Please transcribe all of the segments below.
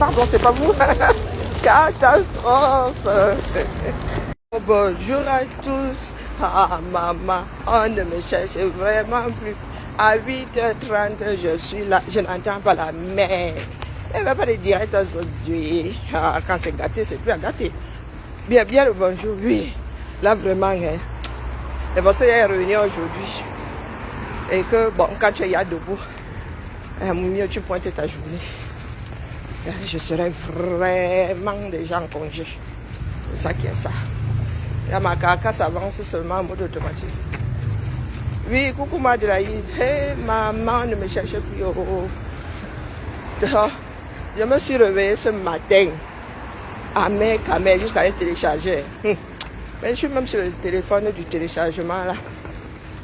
Pardon, c'est pas vous. Catastrophe. Bonjour à tous. Ah maman, on ne me cherche vraiment plus. À 8h30, je suis là. Je n'entends pas la mer. Il n'y avait pas de direct aujourd'hui. Ah, quand c'est gâté, c'est plus à gâter. Bien, bien le bonjour, oui. Là, vraiment, hein. C'est parce qu'il y a une réunion aujourd'hui. Et que, bon, quand tu es là debout, mieux tu pointes ta journée. Je serai vraiment déjà en congé. C'est ça qui est ça. Et ma carcasse avance seulement en mode automatique. Oui, coucou Madelaïde. Hey, maman ne me cherche plus. Oh. Je me suis réveillée ce matin. À mes caméras jusqu'à être téléchargé. Mais je suis même sur le téléphone du téléchargement là.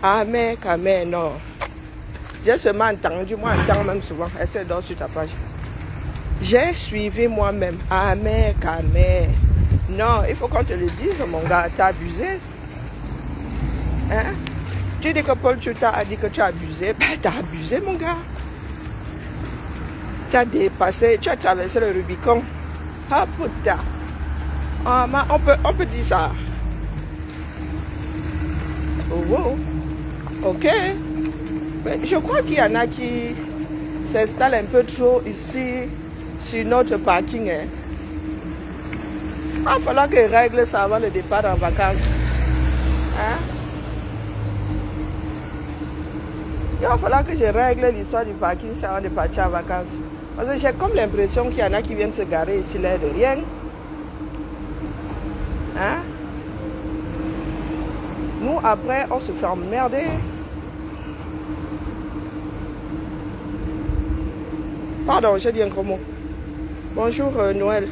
Ah mes caméras, non. J'ai seulement entendu, moi j'entends même souvent. Essaye donc sur ta page. J'ai suivi moi-même. Ah mes caméras. Non, il faut qu'on te le dise, mon gars. T'as abusé. Hein? Tu dis que Paul Chuta a dit que tu as abusé. Ben, t'as abusé, mon gars. Tu as dépassé, tu as traversé le Rubicon. Ah, putain. Ah, on peut dire ça. Oh, wow. Ok. Mais je crois qu'il y en a qui s'installent un peu trop ici, sur notre parking. Hein. Il va falloir qu'ils règlent ça avant le départ en vacances. Hein? Il va falloir que je règle l'histoire du parking avant de partir en vacances. Parce que j'ai comme l'impression qu'il y en a qui viennent se garer ici, là, de rien. Hein? Nous, après, on se fait emmerder. Pardon, j'ai dit un gros mot. Bonjour, Noël.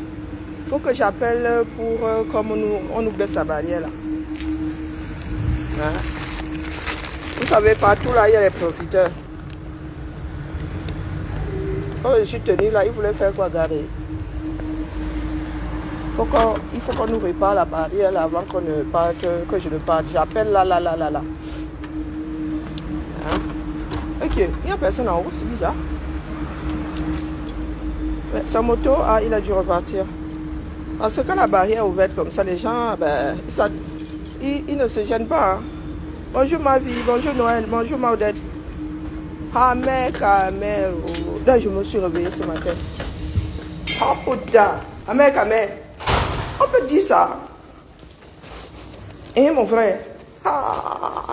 Il faut que j'appelle pour comme on oublie sa barrière, là. Hein? Vous savez, partout, là, il y a les profiteurs. Quand je suis tenu, là, ils voulaient faire quoi, garer? Il faut qu'on nous répare la barrière là, avant qu'on ne parte, que je ne parte. J'appelle là. Hein? Ok, il n'y a personne en haut, c'est bizarre. Mais sa moto, il a dû repartir. Parce que quand la barrière est ouverte comme ça, les gens, ben, ils ne se gênent pas. Hein. Bonjour ma vie, bonjour Noël, bonjour Maudette. Ah mec, là je me suis réveillée ce matin. Oh putain, ah mec, on peut dire ça. Et mon frère,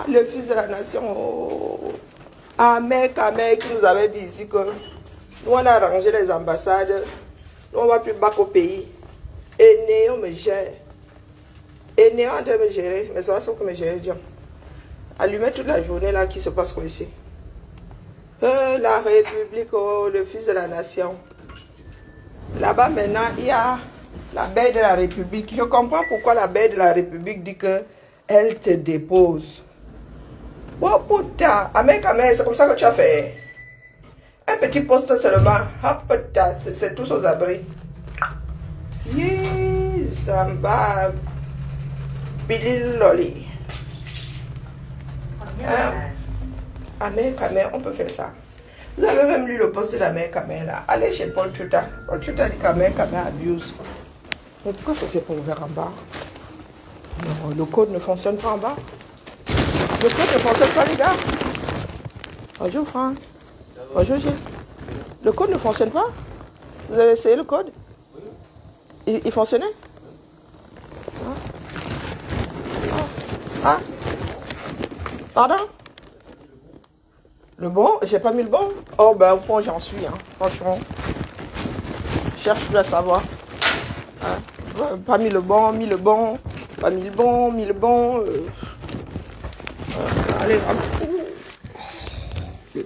le fils de la nation. Oh. Ah mec, qui nous avait dit ici que nous on a rangé les ambassades, nous on va plus battre au pays. Et Néo me gère. Et Néo en train de me gérer, mais ça va sans que me gérer, Dieu. Allumer toute la journée là qui se passe quoi ici. La République, oh, le fils de la nation. Là-bas maintenant, il y a la belle de la République. Je comprends pourquoi la belle de la République dit que elle te dépose. Oh putain, Amé, c'est comme ça que tu as fait. Un petit poste seulement. Ah putain, c'est tous aux abris. Zamba. Billy Loli. Amé, on peut faire ça. Vous avez même lu le poste d'Amé là. Allez chez Paul Chuta. Paul Chuta dit qu'Amé abuse. Mais pourquoi ça s'est pas ouvert en bas? Non, le code ne fonctionne pas en bas. Le code ne fonctionne pas, les gars. Bonjour, Franck. Bonjour, Gilles. Le code ne fonctionne pas? Vous avez essayé le code? Il fonctionnait? Pardon? Le bon? J'ai pas mis le bon? Oh, ben, au fond, j'en suis, hein. Franchement. Je cherche plus à savoir. Hein? Pas mis le bon, mis le bon. Pas mis le bon, mis le bon. Allez, le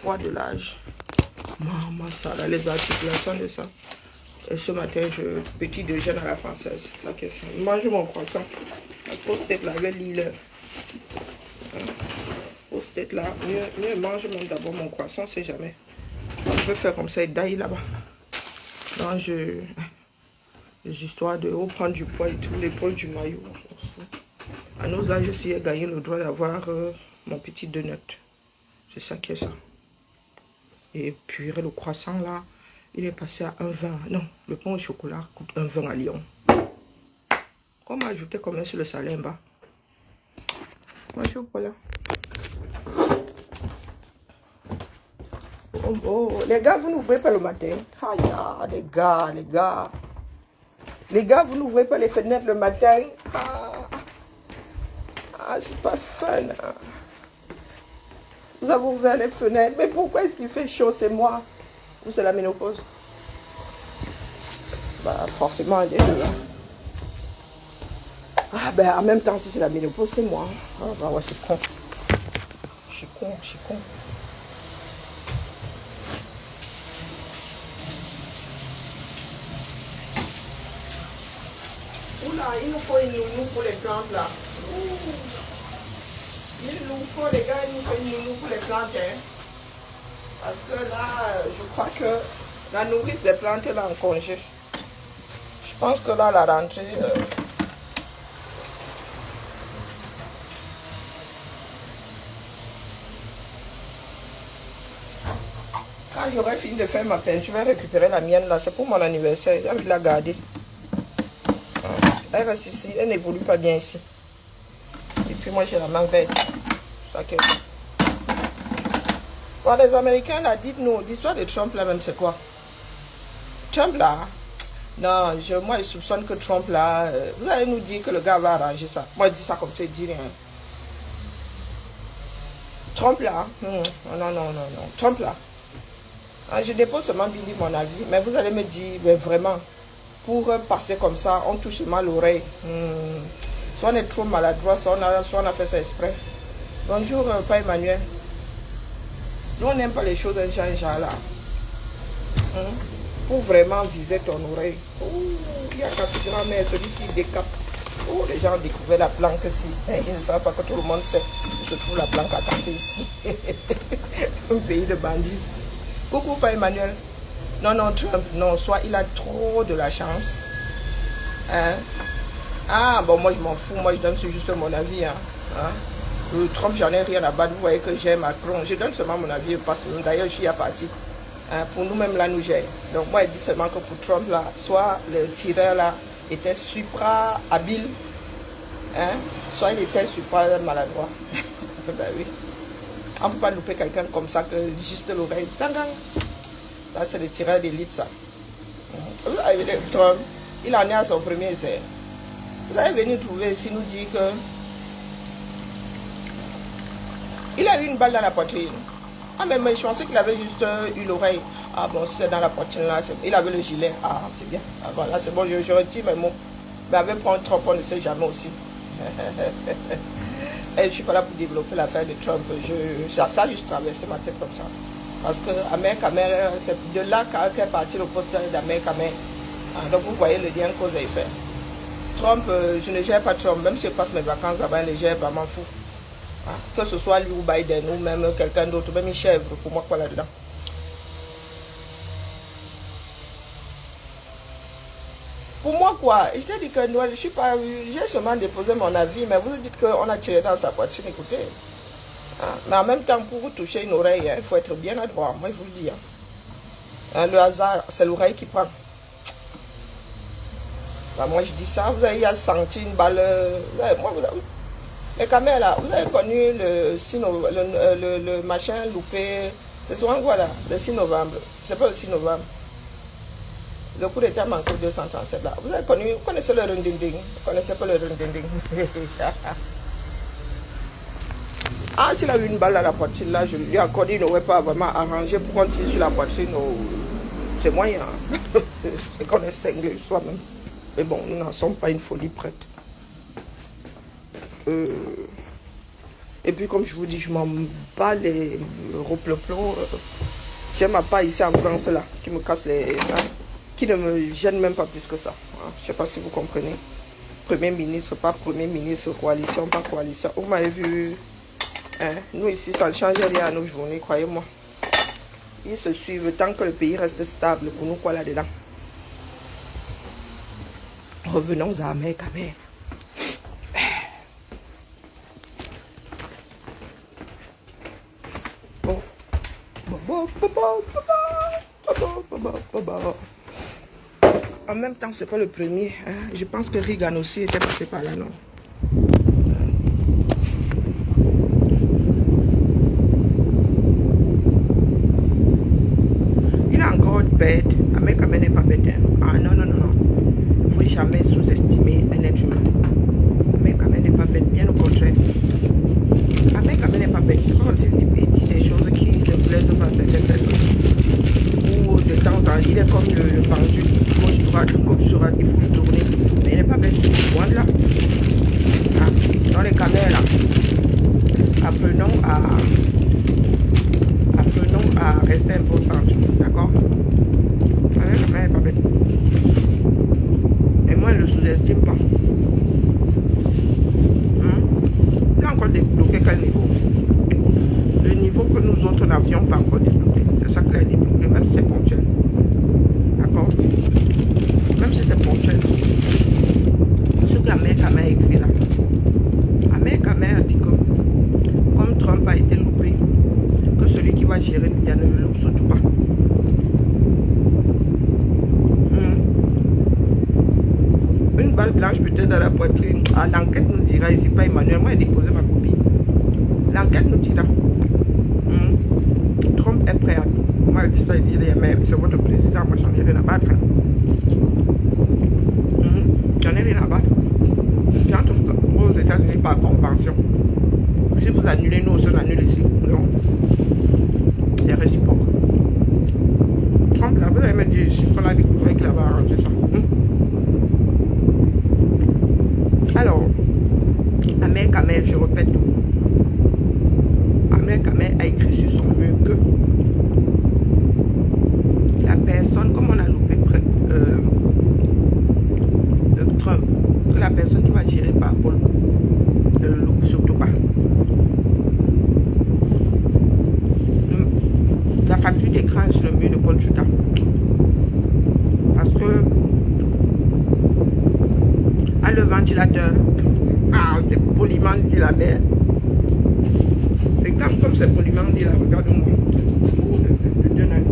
poids de l'âge. Maman, ça, là, les articulations de ça. Et ce matin, petit déjeuner à la française. C'est ça que c'est. Je mange mon croissant. Parce que peut-être là, avec l'île. Peut-être là, mieux mange d'abord mon croissant, c'est jamais. Je peux faire comme ça et d'ailleurs là-bas. Non, les histoires de prendre du poids et tout, l'épaule du maillot. À nos âges, j'ai gagné le droit d'avoir mon petit donut. C'est ça qui est ça. Et puis le croissant là, Il est passé à 1,20. Non, le pain au chocolat coûte 1,20 à Lyon. On m'a ajouté combien sur le salaire bas? Moi, chocolat. Oh, les gars, vous n'ouvrez pas le matin. Aïe, les gars. Les gars, vous n'ouvrez pas les fenêtres le matin. C'est pas fun. Hein. Vous avez ouvert les fenêtres. Mais pourquoi est-ce qu'il fait chaud? C'est moi. Ou c'est la ménopause? Bah, forcément, un des deux. Hein. Ben, en même temps, si c'est la ménopause, c'est moi. Bah ouais, c'est con. Je suis con. Oula, il nous faut une nounou pour les plantes là. Il nous faut, les gars, il nous faut une nounou pour les plantes. Hein. Parce que là, je crois que la nourrice des plantes est là en congé. Je pense que là, la rentrée... Quand j'aurai fini de faire ma peinture, je vais récupérer la mienne là. C'est pour mon anniversaire. J'ai envie de la garder. Elle reste ici. Elle n'évolue pas bien ici. Et puis moi, j'ai la main verte. Ça que... Bon, les Américains, là, dites-nous, l'histoire de Trump là même, c'est quoi? Trump là? Non, moi, je soupçonne que Trump là... vous allez nous dire que le gars va arranger ça. Moi, je dis ça comme ça, je dis rien. Trump là? Non. Trump là? Je dépose seulement bien dit mon avis, mais vous allez me dire, ben vraiment, pour passer comme ça, on touche mal l'oreille. Soit on est trop maladroit, soit on a fait ça exprès. Bonjour, Père Emmanuel. Nous, on n'aime pas les choses d'un genre là. Pour vraiment viser ton oreille. Il y a quatre grand-mère, celui-ci décape. Les gens ont découvert la planque ici. Ils ne savent pas que tout le monde sait où se trouve la planque à taper ici. Un pays de bandits. Coucou, Père Emmanuel. Non, Trump, non, soit il a trop de la chance. Bon, moi je m'en fous, moi je donne juste mon avis. Trump, j'en ai rien à battre. Vous voyez que j'ai Macron. Je donne seulement mon avis, parce que d'ailleurs je suis à partir. Pour nous-mêmes, là, nous gère. Donc moi, je dis seulement que pour Trump, là, soit le tireur là était supra habile, soit il était supra maladroit. Ben oui. On ne peut pas louper quelqu'un comme ça que juste l'oreille. Ça, c'est le tireur d'élite, ça. Vous avez vu, Trump, il en est à son premier essai. Vous allez venir trouver ici, nous dire que il a eu une balle dans la poitrine. Mais je pensais qu'il avait juste eu l'oreille. Bon, si c'est dans la poitrine là, il avait le gilet. C'est bien. Voilà, c'est bon, je retire mes mots. Mais avec Trump, on ne sait jamais aussi. Et je ne suis pas là pour développer l'affaire de Trump. Ça juste traversé ma tête comme ça. Parce que Amérique, c'est de là qu'est parti le poste d'Amérique. Donc vous voyez le lien cause et effet. Trump, je ne gère pas Trump. Même si je passe mes vacances là-bas, je ne gère pas, m'en fous. Que ce soit lui ou Biden ou même quelqu'un d'autre, même une chèvre, pour moi, quoi là-dedans. Pour moi, quoi, je t'ai dit que je suis pas, j'ai seulement déposé mon avis, mais vous dites qu'on a tiré dans sa poitrine, écoutez. Mais en même temps, pour vous toucher une oreille, il faut être bien adroit, moi je vous le dis. Le hasard, c'est l'oreille qui prend. Moi je dis ça, vous avez senti une balle. Mais quand même là, vous avez connu le machin loupé, c'est souvent quoi là, le 6 novembre, c'est pas le 6 novembre. Le coup d'état manqué 237 là. Vous avez connu, vous connaissez le rundinding? Vous connaissez pas le rundinding? S'il a eu une balle à la poitrine là, je lui ai accordé, il n'aurait pas vraiment arrangé pour qu'on tire sur la poitrine. C'est moyen. C'est qu'on est cinglé soi-même. Mais bon, nous n'en sommes pas une folie prête. Et puis comme je vous dis, je m'en bats les reploplons. J'ai ma part ici en France là, qui me casse les... qui ne me gêne même pas plus que ça. Je ne sais pas si vous comprenez. Premier ministre, pas premier ministre, coalition, pas coalition. Vous m'avez vu, nous ici, ça ne change rien à nos journées, croyez-moi. Ils se suivent tant que le pays reste stable. Pour nous, quoi là-dedans? Revenons à Amérique. bah, en même temps, c'est pas le premier. Hein. Je pense que Reagan aussi était passé par là, non? Il a encore bête. America n'est pas bête. Hein. Ah non, non, non, non. Il ne faut jamais sous-estimer un être humain. America n'est pas bête, bien au contraire. America n'est pas bête. C'est pas aussi il dit des choses qui ne plaisent pas à certaines personnes. Ou de temps en temps, il est comme le pendule. Gauche-droite, gauche-droite, il faut le tourner. Mais il n'est pas bête. Loin de là. Ah, dans les caméras là. Apprenons à rester un peu centre. D'accord? America n'est pas bête. Et moi, je ne le sous-estime pas. Il a encore débloqué quel niveau? Le niveau que nous autres n'avions pas encore débloqué. C'est ça qu'il a débloqué, même si c'est ponctuel. D'accord? Même si c'est ponctuel. Ce qu'Amérique a écrit là. Amérique a dit que comme Trump a été loupé, que celui qui va gérer le piano ne le loupe surtout pas. Une balle blanche peut-être dans la poitrine. Ah, l'enquête nous dira ici, pas Emmanuel. Moi, j'ai déposé ma copie. L'enquête nous dira. Trump est prêt à tout. Moi, je dis ça, il dit, mais c'est votre président. Moi, j'en ai rien à battre. J'en ai rien à battre. J'entre aux États-Unis par convention. Si vous annulez, nous aussi on annule ici. Non. C'est réciproque. Trump, là, vous allez me dire, je suis pas là découvrir qu'il avait arrangé ça. Alors, Amérique, je répète, Amérique a écrit sur son mur que la personne, comme on a loupé Trump, que la personne qui va gérer par Paul ne le loupe surtout pas. La facture d'écran sur le mur de Paul Juta. Parce que le ventilateur, c'est poliment dit la mère. Et comme c'est poliment dit là, regarde-moi. Le denel.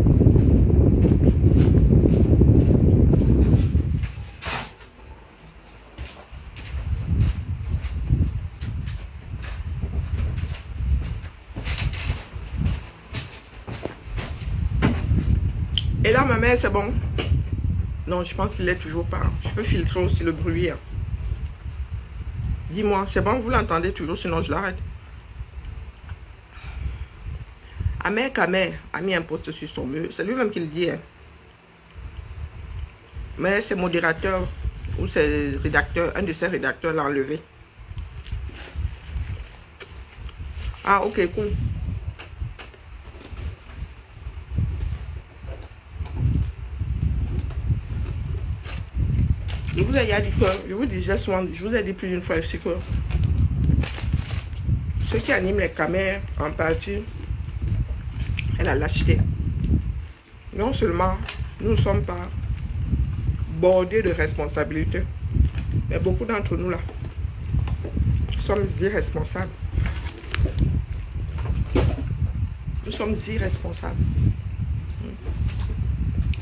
Et là, ma mère, c'est bon. Non, je pense qu'il est toujours pas. Je peux filtrer aussi le bruit. Hein. Dis-moi, c'est bon, vous l'entendez toujours, sinon je l'arrête. Amérique a mis un post sur son mur. C'est lui-même qui le dit. Hein. Mais ses modérateurs ou ses rédacteurs, un de ses rédacteurs l'a enlevé. Ah, ok, cool. Je vous ai dit que, je vous disais souvent, je vous ai dit plus d'une fois aussi que ceux qui animent les caméras en partie, elle a lâcheté. Non seulement nous ne sommes pas bordés de responsabilités, mais beaucoup d'entre nous là sommes irresponsables. Nous sommes irresponsables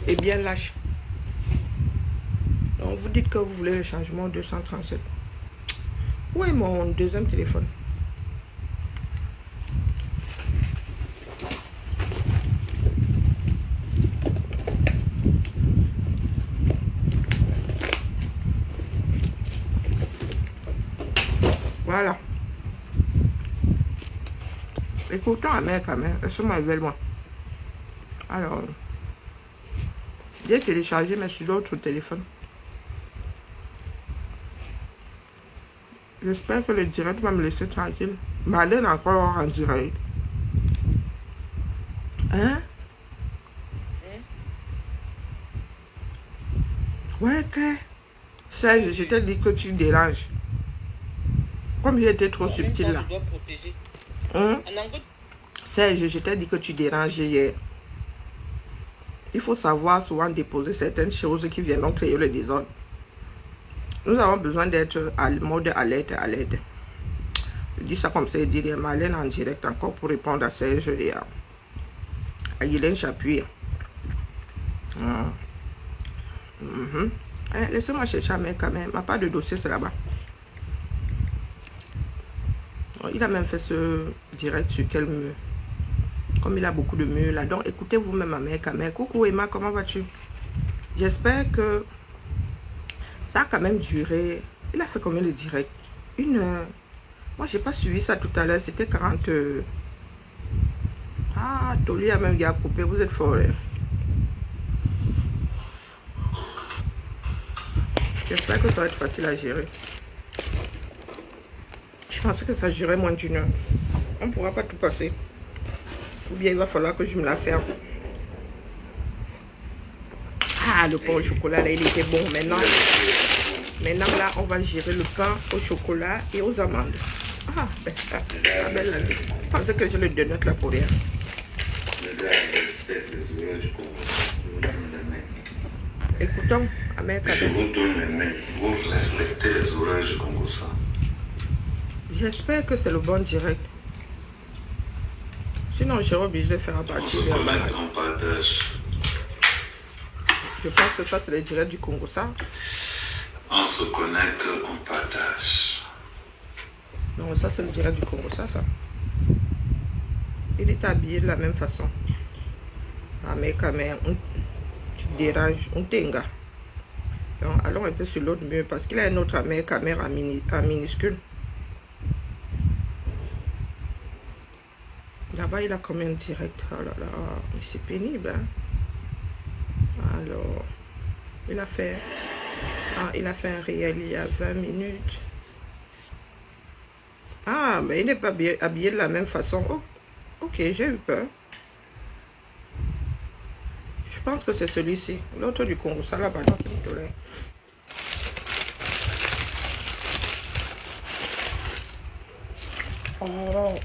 et bien lâches. Donc vous dites que vous voulez le changement 237. Où est mon deuxième téléphone? Voilà. Écoutons à mère quand même. Laisse-moi moi. Alors, j'ai téléchargé mais sur d'autres téléphones. J'espère que le direct va me laisser tranquille. Marlène encore en direct. Hein? Ouais, que? Serge, je t'ai dit que tu déranges. Comme j'ai été trop subtil là. Hein? Serge, je t'ai dit que tu déranges hier. Il faut savoir souvent déposer certaines choses qui viennent créer le désordre. Nous avons besoin d'être à mode alerte. Je dis ça comme ça, il dit Marlène en direct encore pour répondre à Serge et à Guylaine Chapuis. Laissez-moi chercher Ahmed Kamer. Ma part de dossier, c'est là-bas. Il a même fait ce direct sur quel mur. Comme il a beaucoup de murs là. Donc, écoutez vous-même Ahmed Kamer. Coucou Emma, comment vas-tu? J'espère que ça a quand même duré. Il a fait combien de directs? 1 heure. Moi, j'ai pas suivi ça tout à l'heure. C'était 40. Ah, Toli a même dit à couper. Vous êtes fort. Hein? J'espère que ça va être facile à gérer. Je pensais que ça durait moins d'1 heure. On ne pourra pas tout passer. Ou bien il va falloir que je me la ferme. Ah, le pain au chocolat, là, il était bon. Maintenant là, on va gérer le pain au chocolat et aux amandes. Ah, ben, la belle la vie. Je pensais que je le donne là pour rien. Écoutons, Ahmed Kamer. Je vous donne les mains. Vous respectez les horaires du Congo. J'espère que c'est le bon direct. Sinon, je serai obligé de faire à partir de la en partage. Je pense que ça, c'est le direct du Congo, ça. On se connecte, on partage. Non, ça, c'est le direct du Congo, ça. Il est habillé de la même façon. Ahmed Kamer, tu déranges, on t'enga. Donc, allons un peu sur l'autre mur, parce qu'il a un autre Ahmed Kamer en minuscule. Là-bas, il a combien de direct? Oh là là, c'est pénible. Hein? Alors, il a fait un réel il y a 20 minutes. Ah, mais il n'est pas habillé de la même façon. Oh, ok, j'ai eu peur. Je pense que c'est celui-ci. L'autre du Congo, ça là-bas, dans le soleil. Oh,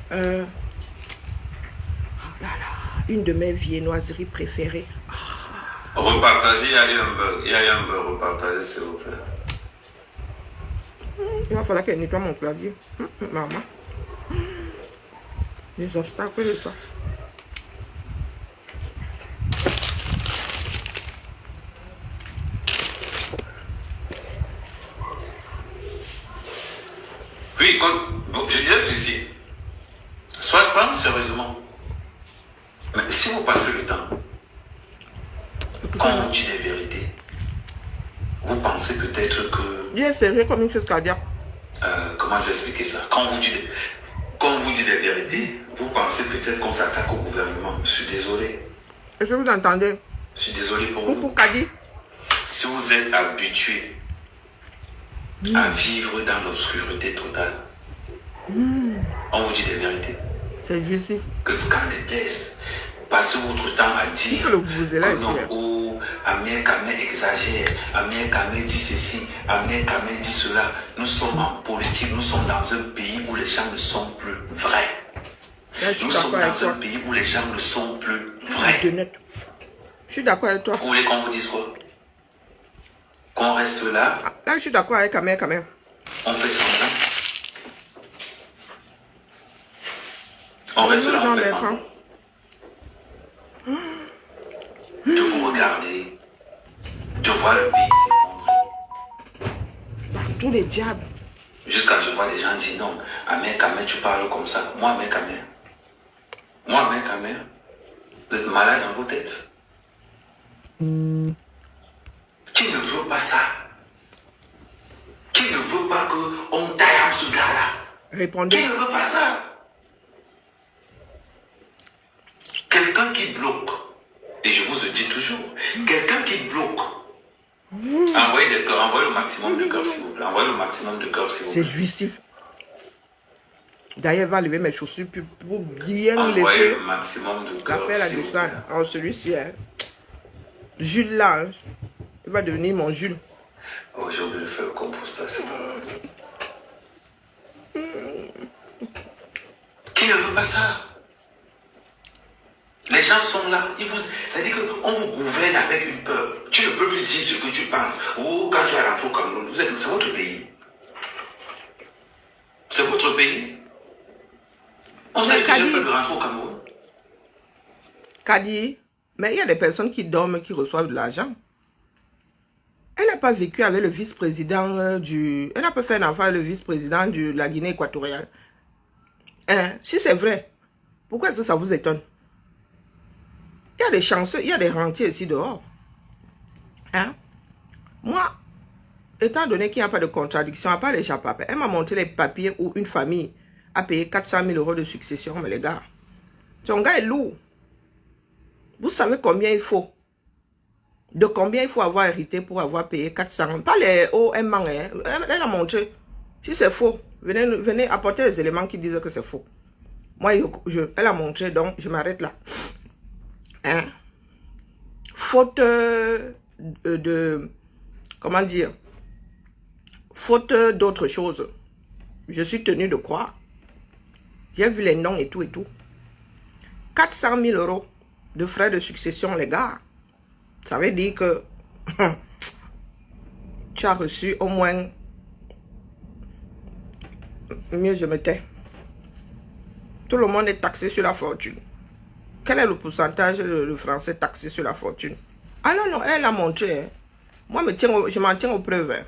là là, une de mes viennoiseries préférées. Repartagez, il y a eu un bug. Il y a eu un bug, repartagez s'il vous plaît. Il va falloir qu'elle nettoie mon clavier. Maman. Les obstacles de ça. Oui, bon, je disais ceci. Soit parlons sérieusement. Mais si vous passez le temps, quand on vous dit des vérités, vous pensez peut-être que... Il est sérieux comme une chose cardiaque. Comment je vais expliquer ça? Quand on vous dit des vérités, vous pensez peut-être qu'on s'attaque au gouvernement. Je suis désolé. Est-ce que vous entendez? Je suis désolé pour Coucou vous. Kadi. Si vous êtes habitué à vivre dans l'obscurité totale, on vous dit des vérités. C'est justif. Que ce qu'on déplaise. Passez votre temps à dire que non, ou Ahmed Kamer exagère, Ahmed Kamer dit ceci, Ahmed Kamer dit cela. Nous sommes en politique, nous sommes dans un pays où les gens ne sont plus vrais. Nous sommes dans un pays où les gens ne sont plus vrais. Je suis d'accord avec toi. Vous voulez qu'on vous dise quoi? Qu'on reste là? Là, je suis d'accord avec Ahmed Kamer. On fait semblant. On reste là, on fait semblant. De vous regarder, de voir le pays s'effondrer. Tous les diables. Jusqu'à je vois des gens dire non, Ahmed Kamer, tu parles comme ça. Moi, Ahmed Kamer. Moi, Ahmed Kamer, vous êtes malade dans vos têtes. Qui ne veut pas ça? Qui ne veut pas qu'on taille en ce gars-là? Répondez. Qui ne veut pas ça? Quelqu'un qui bloque, et je vous le dis toujours, quelqu'un qui bloque, envoyez des cœurs, envoyez le maximum de cœurs s'il vous plaît, envoyez le maximum de cœurs s'il vous plaît. C'est jouissif. D'ailleurs, elle va lever mes chaussures pour bien envoyez laisser le maximum de cœurs la s'il vous descendre. plaît. Alors celui-ci, hein. Jules là, hein. Il va devenir mon Jules. Oh, j'ai oublié de faire le compostage, c'est pas grave. Qui ne veut pas ça? Les gens sont là, c'est-à-dire qu'on vous gouverne avec une peur. Tu ne peux plus dire ce que tu penses. Ou quand tu vas rentrer au Cameroun, c'est votre pays. C'est votre pays. On sait que je peux rentrer au Cameroun. Kadi, Mais il y a des personnes qui dorment, qui reçoivent de l'argent. Elle n'a pas vécu avec le vice-président du... Elle n'a pas fait un enfant avec le vice-président de la Guinée équatoriale. Hein? Si c'est vrai, pourquoi est-ce que ça vous étonne? Il y a des chanceux, il y a des rentiers ici dehors. Hein? Moi, étant donné qu'il n'y a pas de contradiction, à part les chapaps, elle m'a montré les papiers où une famille a payé 400 000 € de succession, mais les gars, son gars est lourd. Vous savez combien il faut? De combien il faut avoir hérité pour avoir payé 400 000? Pas les OM, hein. Elle a montré. Si c'est faux, venez apporter les éléments qui disent que c'est faux. Moi, elle a montré, donc je m'arrête là. Hein? Faute de... Comment dire? Faute d'autre chose. Je suis tenu de croire. J'ai vu les noms et tout et tout. 400 000 € de frais de succession, les gars. Ça veut dire que tu as reçu au moins... Mieux je me tais. Tout le monde est taxé sur la fortune. Quel est le pourcentage de Français taxés sur la fortune? Ah non, non, elle a montré. Hein. Moi, je m'en tiens aux preuves. Hein.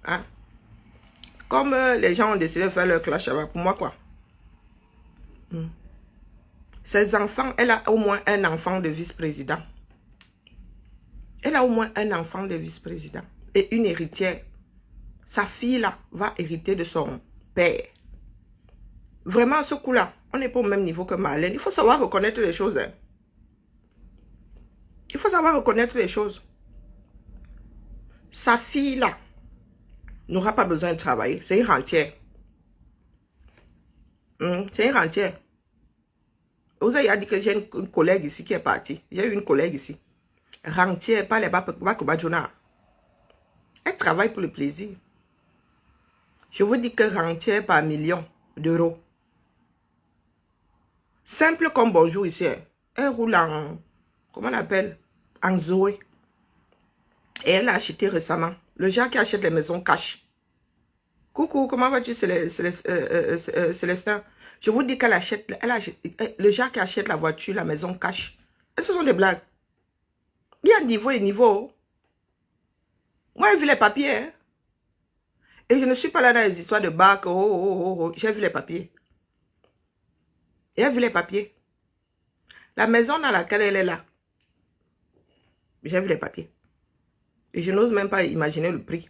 Hein? Comme les gens ont décidé de faire leur clash, pour moi, quoi. Ses enfants, elle a au moins un enfant de vice-président. Elle a au moins un enfant de vice-président. Et une héritière. Sa fille, là, va hériter de son père. Vraiment, à ce coup-là, on n'est pas au même niveau que Marlène. Il faut savoir reconnaître les choses. Hein. Il faut savoir reconnaître les choses. Sa fille, là, n'aura pas besoin de travailler. C'est une rentière. C'est une rentière. Vous avez dit que j'ai une collègue ici qui est partie. J'ai eu une collègue ici. Rentière, pas les Bakobadjona. Elle travaille pour le plaisir. Je vous dis que rentière par million d'euros. Simple comme bonjour ici. Elle roule en... Comment on appelle? En Zoé. Et elle a acheté récemment. Le genre qui achète les maisons cash. Coucou, comment vas-tu, Célestin? Je vous dis qu'elle achète, le genre qui achète la voiture, la maison cash. Et ce sont des blagues. Il y a niveau et niveau. Moi, j'ai vu les papiers. Hein? Et je ne suis pas là dans les histoires de bac. J'ai vu les papiers. J'ai vu les papiers. La maison dans laquelle elle est là. J'ai vu les papiers. Et je n'ose même pas imaginer le prix.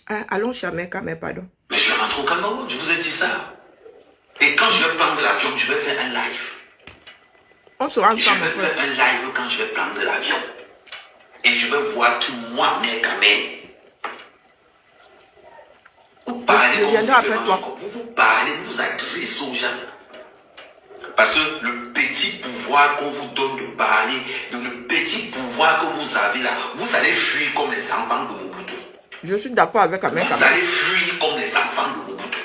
Allons jamais, quand même, pardon. Mais je vais rentrer au Cameroun, je vous ai dit ça. Et quand je vais prendre l'avion, je vais faire un live. On se rend Je vais faire un live quand je vais prendre l'avion. Et je vais voir tout moi, mes caméras. Vous parlez vous parlez, vous agressez aux gens. Parce que le petit pouvoir qu'on vous donne de parler, le petit pouvoir que vous avez là, vous allez fuir comme les enfants de Mobutu. Je suis d'accord avec Ahmed Kamé. Vous allez fuir comme les enfants de Mobutu.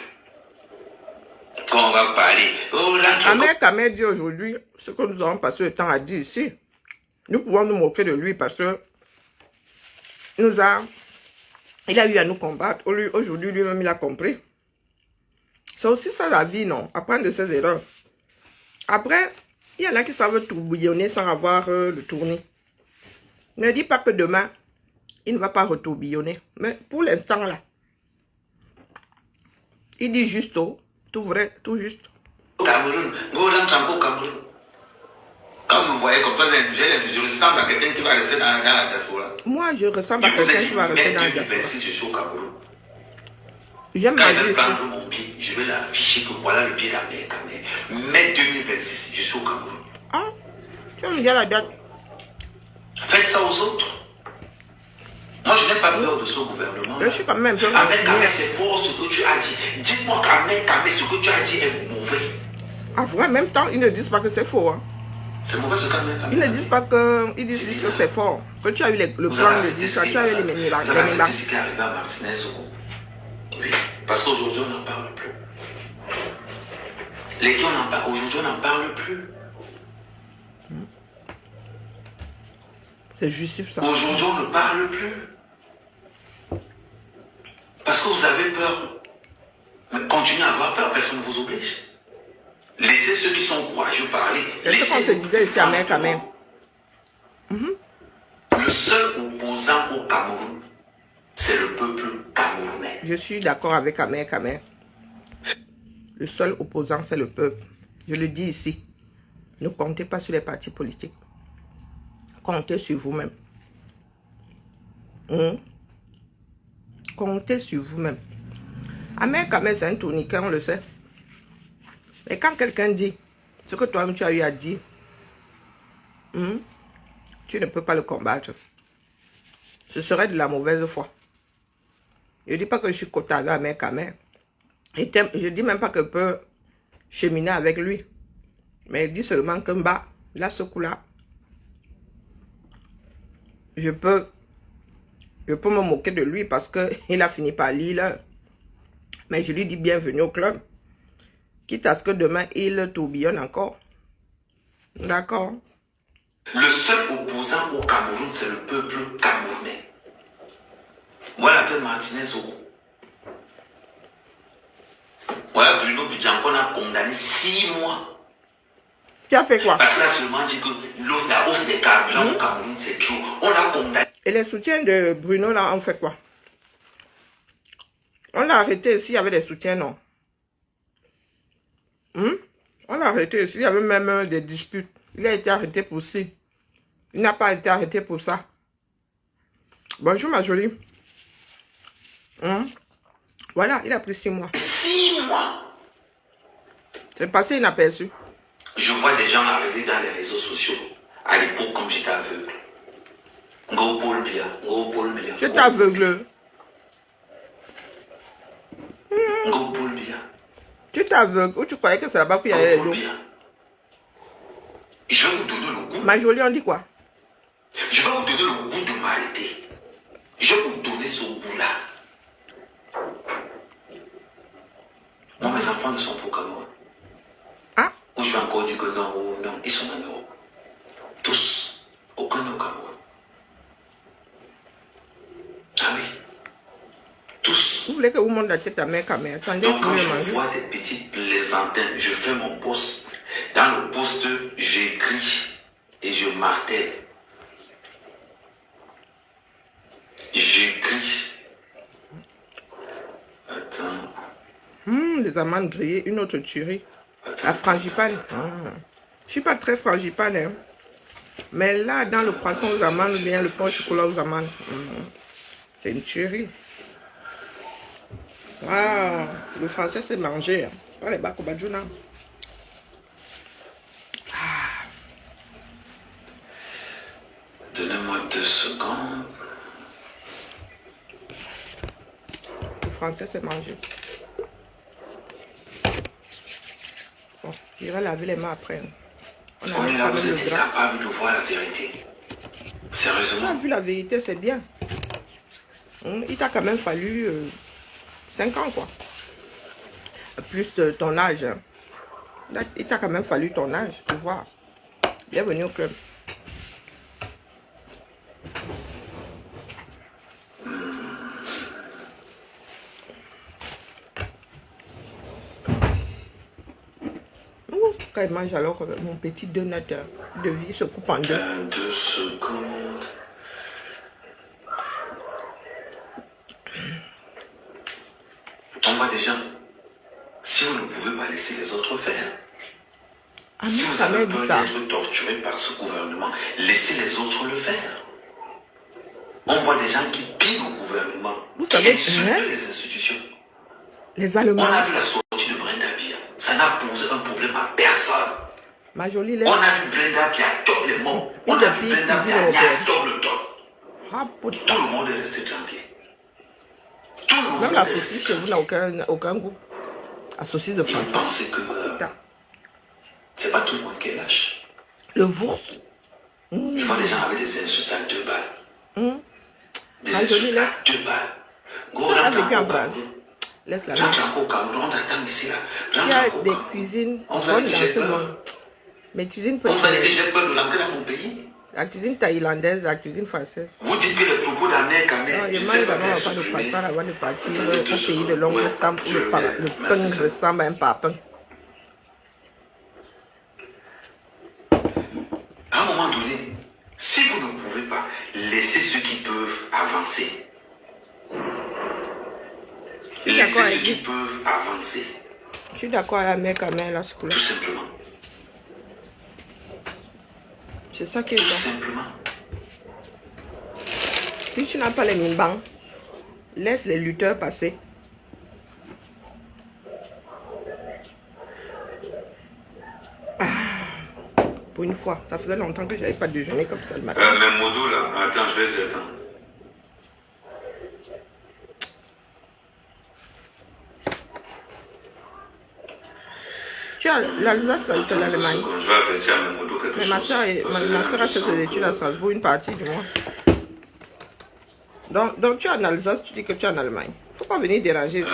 Quand on va parler... Ahmed Kamé dit aujourd'hui ce que nous avons passé le temps à dire ici. Nous pouvons nous moquer de lui parce que il a eu à nous combattre. Aujourd'hui, lui-même, il a compris. C'est aussi ça la vie, non? Apprendre de ses erreurs. Après, il y en a qui savent tourbillonner sans avoir le tournis. Ne dis pas que demain, il ne va pas retourbillonner. Mais pour l'instant, là, il dit juste tout vrai, tout juste. Au Cameroun, quand vous me voyez comme ça, je ressemble à quelqu'un qui va rester dans la diaspora. Moi, je ressemble à quelqu'un qui va rester dans la diaspora. Je suis au Cameroun. J'aime Quand ma il va vie. prendre mon pied, je vais l'afficher que voilà le pied d'Ahmed Kamé. Mai 2026, je suis au Cameroun. Ah, tu vas me dire la date. Faites ça aux autres. Moi, je n'ai pas peur de ce gouvernement. Je suis quand même un peu... Ahmed Kamé, c'est fort ce que tu as dit. Dites-moi qu'Ahmed Kamé, ce que tu as dit est mauvais. Ah, en même temps, ils ne disent pas que c'est faux. Hein. C'est mauvais ce qu'Ahmed Kamé. Ils ne disent pas que... Ils disent juste que c'est fort. Que tu as eu le plan de dire ça, tu as eu les ménilas. Vous avez accepté ce qui est arrivé à Martinez. Oui, parce qu'aujourd'hui, on n'en parle plus. Les qui on en parle, aujourd'hui, on n'en parle plus. C'est justif ça. Aujourd'hui, on ne parle plus. Parce que vous avez peur. Mais continuez à avoir peur, personne ne vous oblige. Laissez ceux qui sont courageux parler. C'est ce qu'on te disait ici à Mère. Le seul opposant au Cameroun, c'est le peuple camerounais. Je suis d'accord avec Amer. Le seul opposant, c'est le peuple. Je le dis ici. Ne comptez pas sur les partis politiques. Comptez sur vous-même. Comptez sur vous-même. Amer, c'est un tourniquet, on le sait. Et quand quelqu'un dit ce que toi-même tu as eu à dire, tu ne peux pas le combattre. Ce serait de la mauvaise foi. Je ne dis pas que je suis côté avec Amer. Je ne dis même pas que je peux cheminer avec lui. Mais je dis seulement que là, ce coup-là, je peux me moquer de lui parce qu'il a fini par lire. Mais je lui dis bienvenue au club. Quitte à ce que demain, il tourbillonne encore. D'accord? Le seul opposant au Cameroun, c'est le peuple camerounais. Voilà l'affaire Martinez-Oro. Voilà Bruno Budjanko a condamné 6 mois. Tu as fait quoi? Parce qu'il a seulement dit que la hausse des carburants au Cameroun, c'est trop. On l'a condamné. Et les soutiens de Bruno, là, on fait quoi? On l'a arrêté s'il y avait des soutiens, non? On l'a arrêté s'il y avait même des disputes. Il a été arrêté pour ça. Il n'a pas été arrêté pour ça. Bonjour, ma jolie. Voilà, il a pris 6 mois. 6 mois. C'est passé inaperçu. Je vois des gens arriver dans les réseaux sociaux. À l'époque, comme j'étais aveugle. Go Paul Bia. Je t'aveugle. Go Paul Bia. Tu t'aveugles. Ou tu croyais que c'est là-bas qu'il y avait les loups? Je vais vous donner le goût. Ma jolie, on dit quoi? Je vais vous donner le goût de m'arrêter. Je vais vous donner ce goût-là. Moi, mes enfants ne sont pas au Cameroun. Ah? Ou je vais encore dire que non, non, ils sont en Europe. Tous. Aucun au Cameroun. Ah oui. Tous. Vous voulez que vous montrez la tête à Mère Camé? Attendez, donc quand je vois des petites plaisantins, je fais mon poste. Dans le poste, j'écris et je martèle. J'écris. Attends. Les amandes grillées, une autre tuerie. La frangipane. Je suis pas très frangipane, hein. Mais là, dans le poisson aux amandes, bien le pain au chocolat aux amandes. C'est une tuerie. Waouh, le français c'est manger, hein. Pas les bakobadjouna. Donnez-moi 2 secondes. Le français c'est manger. Bon, j'irai laver les mains après. On est là, vous êtes capable de voir la vérité. Sérieusement. On a vu la vérité, c'est bien. Il t'a quand même fallu 5 ans, quoi. Plus ton âge. Il t'a quand même fallu ton âge pour voir. Bienvenue au club. Quand il mange alors, mon petit donut de vie se coupe en deux. 2 secondes. On voit des gens. Si vous ne pouvez pas laisser les autres faire. Si vous avez peur d'être torturé par ce gouvernement, laissez les autres le faire. On voit des gens qui pillent au gouvernement. Vous savez, les institutions. Les Allemands. On a vu la sortie de Brenda Bia. Ça n'a posé un problème à personne. Ma jolie on a vu Brenda Bia top les mots. On a vu Brenda Bia top le top. Tout le monde est resté tranquille. Même la saucisse chez vous n'a aucun goût. La saucisse de France. Vous pensez que c'est pas tout le monde qui est lâche. Le wours. Je vois des gens avec des insultes à 2 balles. Des Ma jolie, insultes à 2 balles. Tu as vécu en France. Laisse la main. Rentre encore au Cameroun, on t'attend ici là. Il y a des cuisines bonnes dans ce monde. Mais cuisine on vous a dit que j'ai peur de l'entrer dans mon pays. La cuisine thaïlandaise, la cuisine française. Vous dites que les propos d'Amérique, je mange d'abord pas de poisson avant de partir au pays de l'ongle Sam où le pain ressemble à un papin. À un moment donné, si vous ne pouvez pas, laissez ceux qui peuvent avancer. Laissez ceux qui peuvent avancer. Je suis d'accord avec la mère là, ce coup-là. Tout simplement. C'est ça qui est Tout bon. simplement. Si tu n'as pas les mimbangs, laisse les lutteurs passer. Pour une fois, ça faisait longtemps que je n'avais pas déjeuné comme ça le matin. Mais Modo là, attends, je vais dire, attends. Tu as l'Alsace, c'est l'Allemagne. Je vais avertir à Modo quelque Mais chose. ma soeur a fait ses études à Strasbourg, une partie du moins. Donc tu es en Alsace, tu dis que tu es en Allemagne. Faut pas venir déranger ici.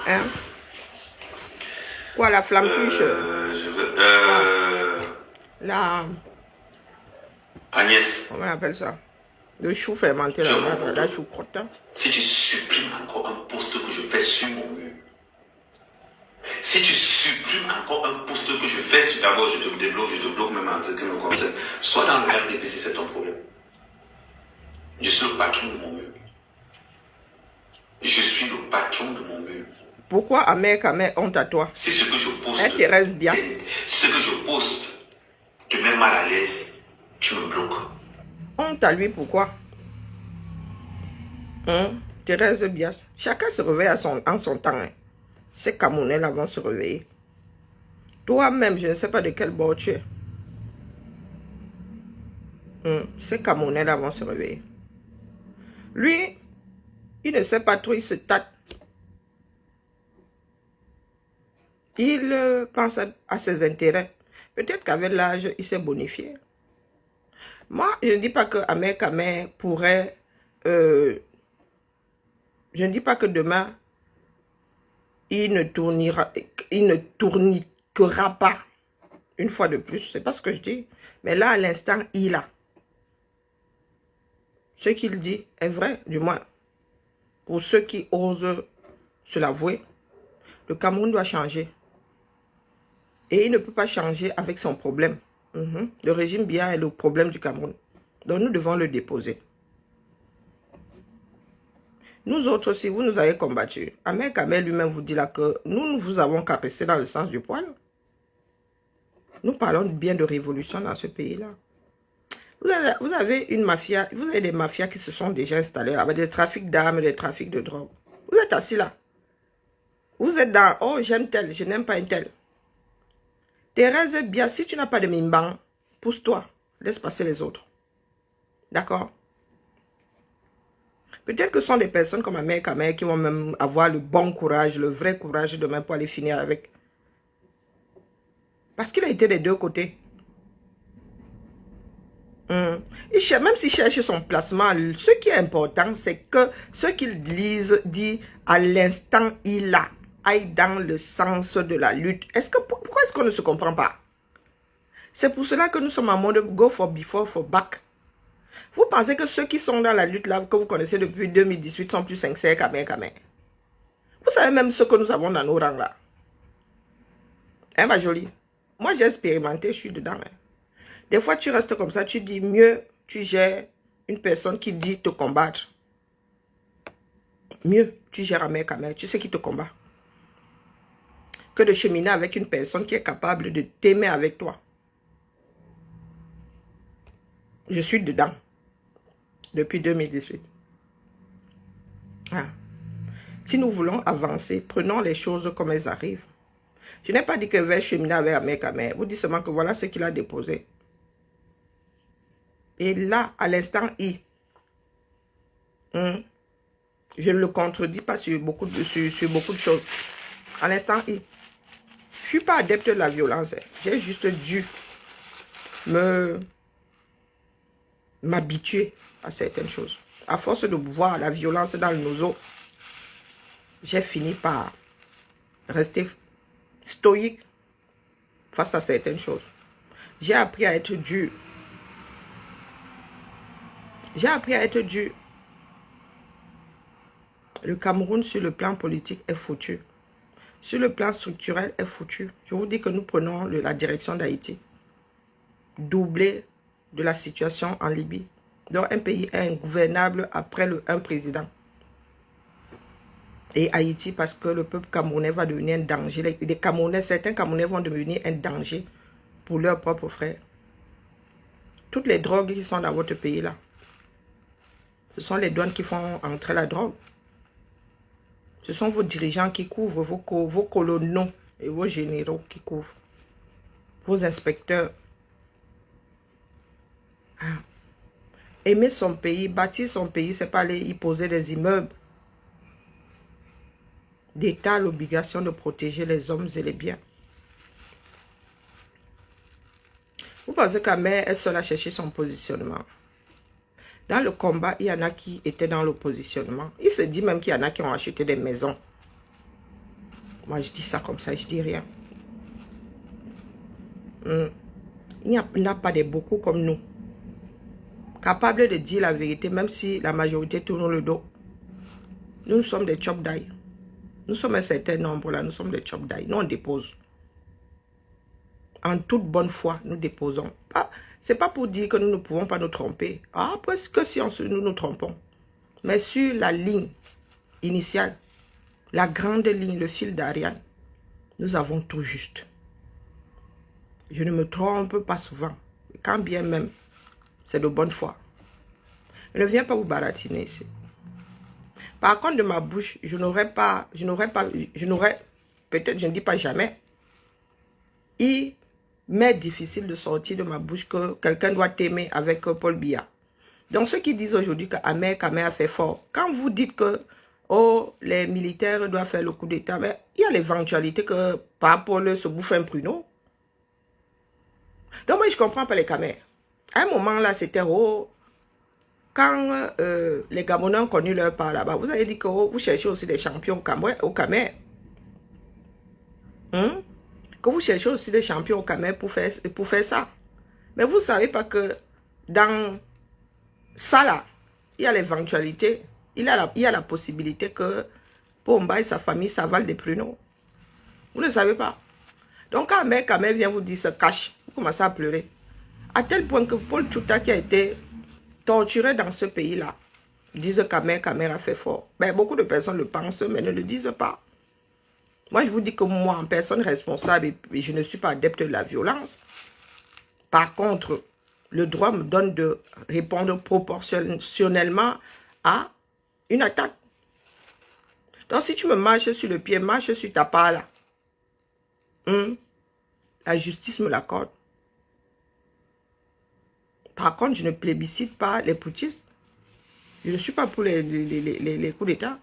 Hein? Quoi, la flamme-cuche? La... Agnès. Comment on appelle ça? Le chou fermenté, la choucroute. Hein? Si tu supprimes encore un poste que je fais sur mon mur, si tu supprimes encore un poste que je fais sur... D'abord, je te bloque même en ce qui me concerne. Soit dans la RDPC, c'est ton problème. Je suis le patron de mon mur. Je suis le patron de mon mur. Pourquoi Ahmed Kamel honte à toi? Si ce que je poste... Thérèse Bias. Ce que je poste te met mal à l'aise, tu me bloques. Honte à lui, pourquoi? Thérèse Bias. Chacun se réveille en son temps. Hein. Ces Camerounais là vont se réveiller. Toi-même, je ne sais pas de quel bord tu es. Ces Camerounais là vont se réveiller. Lui, il ne sait pas trop, il se tâte. Il pense à ses intérêts. Peut-être qu'avec l'âge, il s'est bonifié. Moi, je ne dis pas que Ahmed Kamel pourrait... je ne dis pas que demain, il ne tourniquera pas. Une fois de plus, c'est pas ce que je dis. Mais là, à l'instant, il a. Ce qu'il dit est vrai, du moins. Pour ceux qui osent se l'avouer, le Cameroun doit changer. Et il ne peut pas changer avec son problème. Le régime Biya est le problème du Cameroun. Donc nous devons le déposer. Nous autres, si vous nous avez combattus, Ahmed Kamel lui-même vous dit là que nous vous avons caressé dans le sens du poil. Nous parlons bien de révolution dans ce pays-là. Vous avez une mafia, vous avez des mafias qui se sont déjà installées avec des trafics d'armes, des trafics de drogue. Vous êtes assis là. Vous êtes dans, oh j'aime tel, je n'aime pas un tel. Thérèse Bias, si tu n'as pas de mimban, pousse-toi, laisse passer les autres. D'accord? Peut-être que ce sont des personnes comme Ahmed Kamel qui vont même avoir le bon courage, le vrai courage demain pour aller finir avec. Parce qu'il a été des deux côtés. Même s'il cherche son placement, ce qui est important, c'est que ce qu'il dit à l'instant, il aille dans le sens de la lutte. Pourquoi est-ce qu'on ne se comprend pas? C'est pour cela que nous sommes en mode go for before, for back. Vous pensez que ceux qui sont dans la lutte là, que vous connaissez depuis 2018, sont plus sincères qu'Ahmed Kamel? Vous savez même ce que nous avons dans nos rangs là. Hein, ma jolie? Moi, j'ai expérimenté, je suis dedans. Hein. Des fois, tu restes comme ça, tu dis mieux, tu gères une personne qui dit te combattre. Mieux, tu gères Ahmed Kamel, tu sais qui te combat. Que de cheminer avec une personne qui est capable de t'aimer avec toi. Je suis dedans. Depuis 2018. Ah. Si nous voulons avancer, prenons les choses comme elles arrivent. Je n'ai pas dit que je vais cheminer avec Ahmed Kamel. Vous dites seulement que voilà ce qu'il a déposé. Et là, à l'instant I, je ne le contredis pas sur beaucoup de choses. À l'instant I, je ne suis pas adepte de la violence. J'ai juste dû m'habituer à certaines choses. À force de voir la violence dans nos os, j'ai fini par rester stoïque face à certaines choses. J'ai appris à être dur. J'ai appris à être dur. Le Cameroun, sur le plan politique, est foutu. Sur le plan structurel, est foutu. Je vous dis que nous prenons la direction d'Haïti. doublé de la situation en Libye. Donc un pays est ingouvernable après un président. Et Haïti, parce que le peuple camerounais va devenir un danger. Certains Camerounais vont devenir un danger pour leurs propres frères. Toutes les drogues qui sont dans votre pays là, ce sont les douanes qui font entrer la drogue. Ce sont vos dirigeants qui couvrent, vos colonels et vos généraux qui couvrent. Vos inspecteurs. Ah. Aimer son pays, bâtir son pays, c'est pas aller y poser des immeubles. L'État a l'obligation de protéger les hommes et les biens. Vous pensez qu'Amé est seule à chercher son positionnement? Dans le combat, il y en a qui étaient dans le positionnement. Il se dit même qu'il y en a qui ont acheté des maisons. Moi, je dis ça comme ça, je dis rien. Il n'y a pas de beaucoup comme nous. Capables de dire la vérité, même si la majorité tourne le dos. Nous sommes des chop d'ail. Nous sommes un certain nombre là, nous sommes des chop d'ail. Nous, on dépose. En toute bonne foi, nous déposons. Ce n'est pas pour dire que nous ne pouvons pas nous tromper. Ah, presque si nous nous trompons. Mais sur la ligne initiale, la grande ligne, le fil d'Ariane, nous avons tout juste. Je ne me trompe pas souvent. Quand bien même, c'est de bonne foi. Je ne viens pas vous baratiner ici. Par contre, de ma bouche, je n'aurais, peut-être, je ne dis pas jamais, il m'est difficile de sortir de ma bouche que quelqu'un doit t'aimer avec Paul Biya. Donc, ceux qui disent aujourd'hui qu'Amé a fait fort, quand vous dites que oh, les militaires doivent faire le coup d'État, mais il y a l'éventualité que par Paul se bouffe un pruneau. Donc, moi, je ne comprends pas les Camers. À un moment, là, c'était oh, quand les Gabonais ont connu leur part là-bas, vous avez dit que oh, vous cherchez aussi des champions au Camer. Que vous cherchez aussi des champions au Camer pour faire ça. Mais vous ne savez pas que dans ça là, il y a l'éventualité, il y a la possibilité que Pomba et sa famille s'avalent des pruneaux. Vous ne savez pas. Donc quand Camer vient vous dire se cache, vous commencez à pleurer. À tel point que Paul Tchouta qui a été torturé dans ce pays-là, disent qu'Amer a fait fort. Ben, beaucoup de personnes le pensent, mais ne le disent pas. Moi, je vous dis que moi, en personne responsable, et je ne suis pas adepte de la violence. Par contre, le droit me donne de répondre proportionnellement à une attaque. Donc, si tu me marches sur le pied, marche sur ta part là. La justice me l'accorde. Par contre, je ne plébiscite pas les putschistes. Je ne suis pas pour les coups d'État.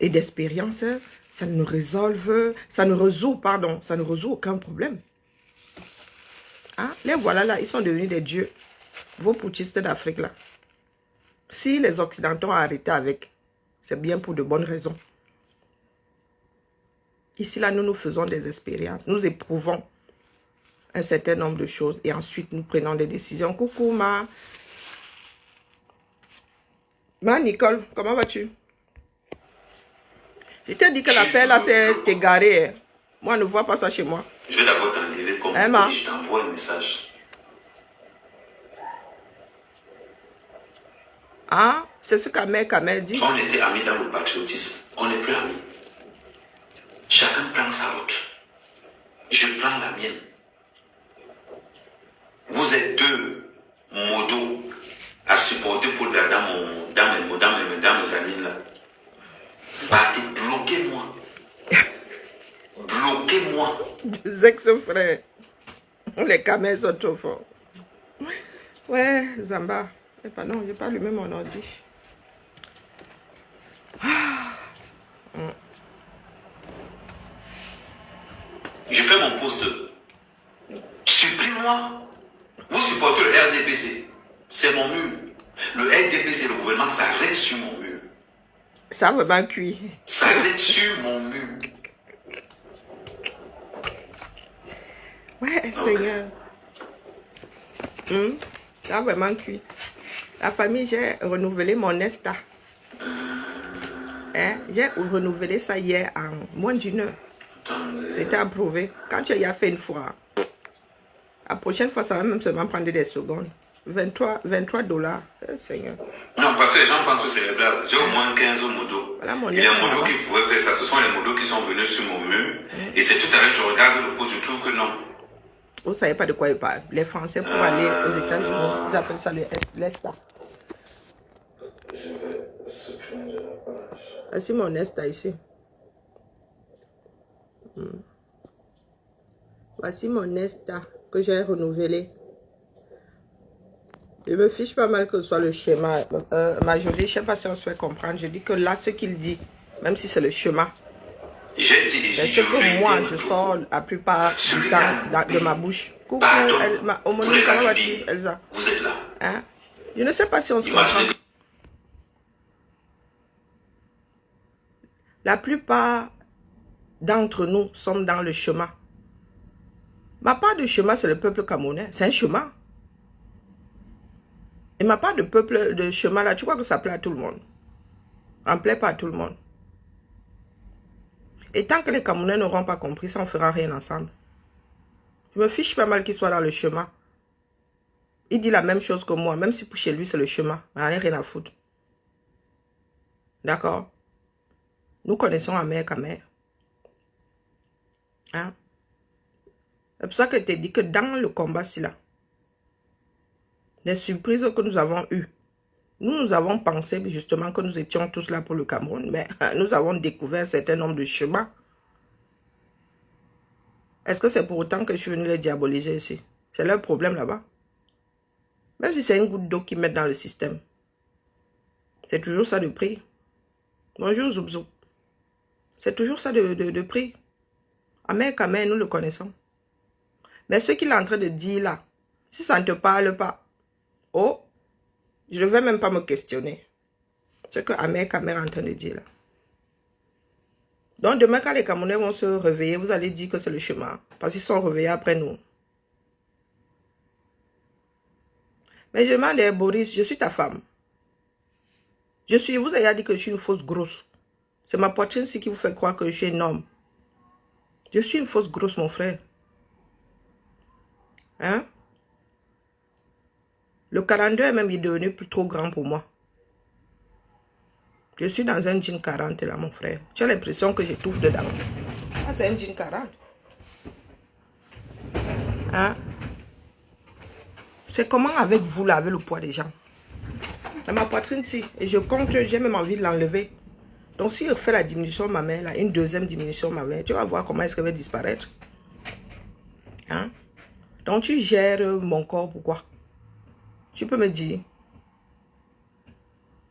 Et d'expérience, ça ne résout aucun problème. Hein? Les voilà là, ils sont devenus des dieux. Vos putschistes d'Afrique là. Si les Occidentaux ont arrêté avec, c'est bien pour de bonnes raisons. Ici là, nous faisons des expériences. Nous éprouvons un certain nombre de choses et ensuite nous prenons des décisions. Coucou ma Nicole, comment vas-tu? Je t'ai dit que l'affaire là c'est égaré. Moi ne vois pas ça chez moi. Je vais d'abord t'enlever comme je t'envoie un message. Ah, c'est ce qu'Amé dit. On était amis dans le patriotisme, on n'est plus amis. Chacun prend sa route. Je prends la mienne. Vous êtes deux modos à supporter pour dans mes amis là. Partez, bloquez-moi. Bloquez-moi. Deux ex-frères. Les Camers sont trop forts. Ouais, Zamba. Non, je n'ai pas allumé mon ordi. Je fais mon poste. Supprime-moi. Vous supportez le RDPC. C'est mon mur. Le RDPC, le gouvernement, ça reste sur mon mur. Ça a vraiment cuit. Ça reste sur mon mur. Ouais, Seigneur. Ça a vraiment cuit. La famille, j'ai renouvelé mon ESTA. J'ai renouvelé ça hier en moins d'une heure. C'était approuvé. Quand tu y as fait une fois, La prochaine fois, ça va même seulement prendre des secondes. 23 $. Seigneur. Non, parce que les gens pensent que c'est les blagues. J'ai au moins 15 modos. Voilà mon Il y a un modo qui pourrait faire ça. Ce sont les modos qui sont venus sur mon mur. Et c'est tout à l'heure, je regarde le pot, je trouve que non. Vous ne savez pas de quoi ils parlent. Les Français, pour aller aux États-Unis, ils appellent ça l'ESTA. Je vais supprimer la page. Voici mon ESTA ici. Voici mon ESTA que j'ai renouvelé. Je me fiche pas mal que ce soit le schéma. Majorité, je ne sais pas si on se fait comprendre. Je dis que là, ce qu'il dit, même si c'est le schéma, J'ai dit, c'est ce que moi, je sors la plupart du temps de ma bouche. Coucou, Omoni, comment vas-tu, Elsa? Vous êtes là. Hein? Je ne sais pas si on se Imaginez comprend. La plupart d'entre nous sommes dans le chemin. Ma part de chemin, c'est le peuple camerounais. C'est un chemin. Et ma part de peuple de chemin, là, tu crois que ça plaît à tout le monde? Ça ne plaît pas à tout le monde. Et tant que les Camerounais n'auront pas compris ça, on ne fera rien ensemble. Je me fiche pas mal qu'il soit dans le chemin. Il dit la même chose que moi, même si pour chez lui, c'est le chemin. Mais on n'a rien à foutre. D'accord? Nous connaissons Amer Kamer. Hein? C'est pour ça que je t'ai dit que dans le combat, c'est là. Les surprises que nous avons eues. Nous avons pensé justement que nous étions tous là pour le Cameroun, mais nous avons découvert un certain nombre de chemins. Est-ce que c'est pour autant que je suis venu les diaboliser ici? C'est leur problème là-bas. Même si c'est une goutte d'eau qu'ils mettent dans le système. C'est toujours ça de prix. Bonjour Zoubzou. C'est toujours ça de prix. Amer Kamer, nous le connaissons. Mais ce qu'il est en train de dire là, si ça ne te parle pas, oh, je ne vais même pas me questionner. Ce que Amer Kamer est en train de dire là. Donc demain, quand les Camerounais vont se réveiller, vous allez dire que c'est le chemin. Parce qu'ils sont réveillés après nous. Mais je demande à Boris, je suis ta femme. Vous avez dit que je suis une fausse grosse. C'est ma poitrine qui vous fait croire que je suis un homme. Je suis une fausse grosse, mon frère. Hein? Le 42 est même devenu plus trop grand pour moi. Je suis dans un jean 40 là, mon frère. Tu as l'impression que j'étouffe dedans. Ah, c'est un jean 40. Hein? C'est comment avec vous, là, avec le poids des gens. Dans ma poitrine, si. Et je compte, j'ai même envie de l'enlever. Donc, si je fais la diminution de ma main, là, une deuxième diminution de ma main, tu vas voir comment est-ce qu'elle va disparaître. Hein? Donc, tu gères mon corps, pourquoi? Tu peux me dire,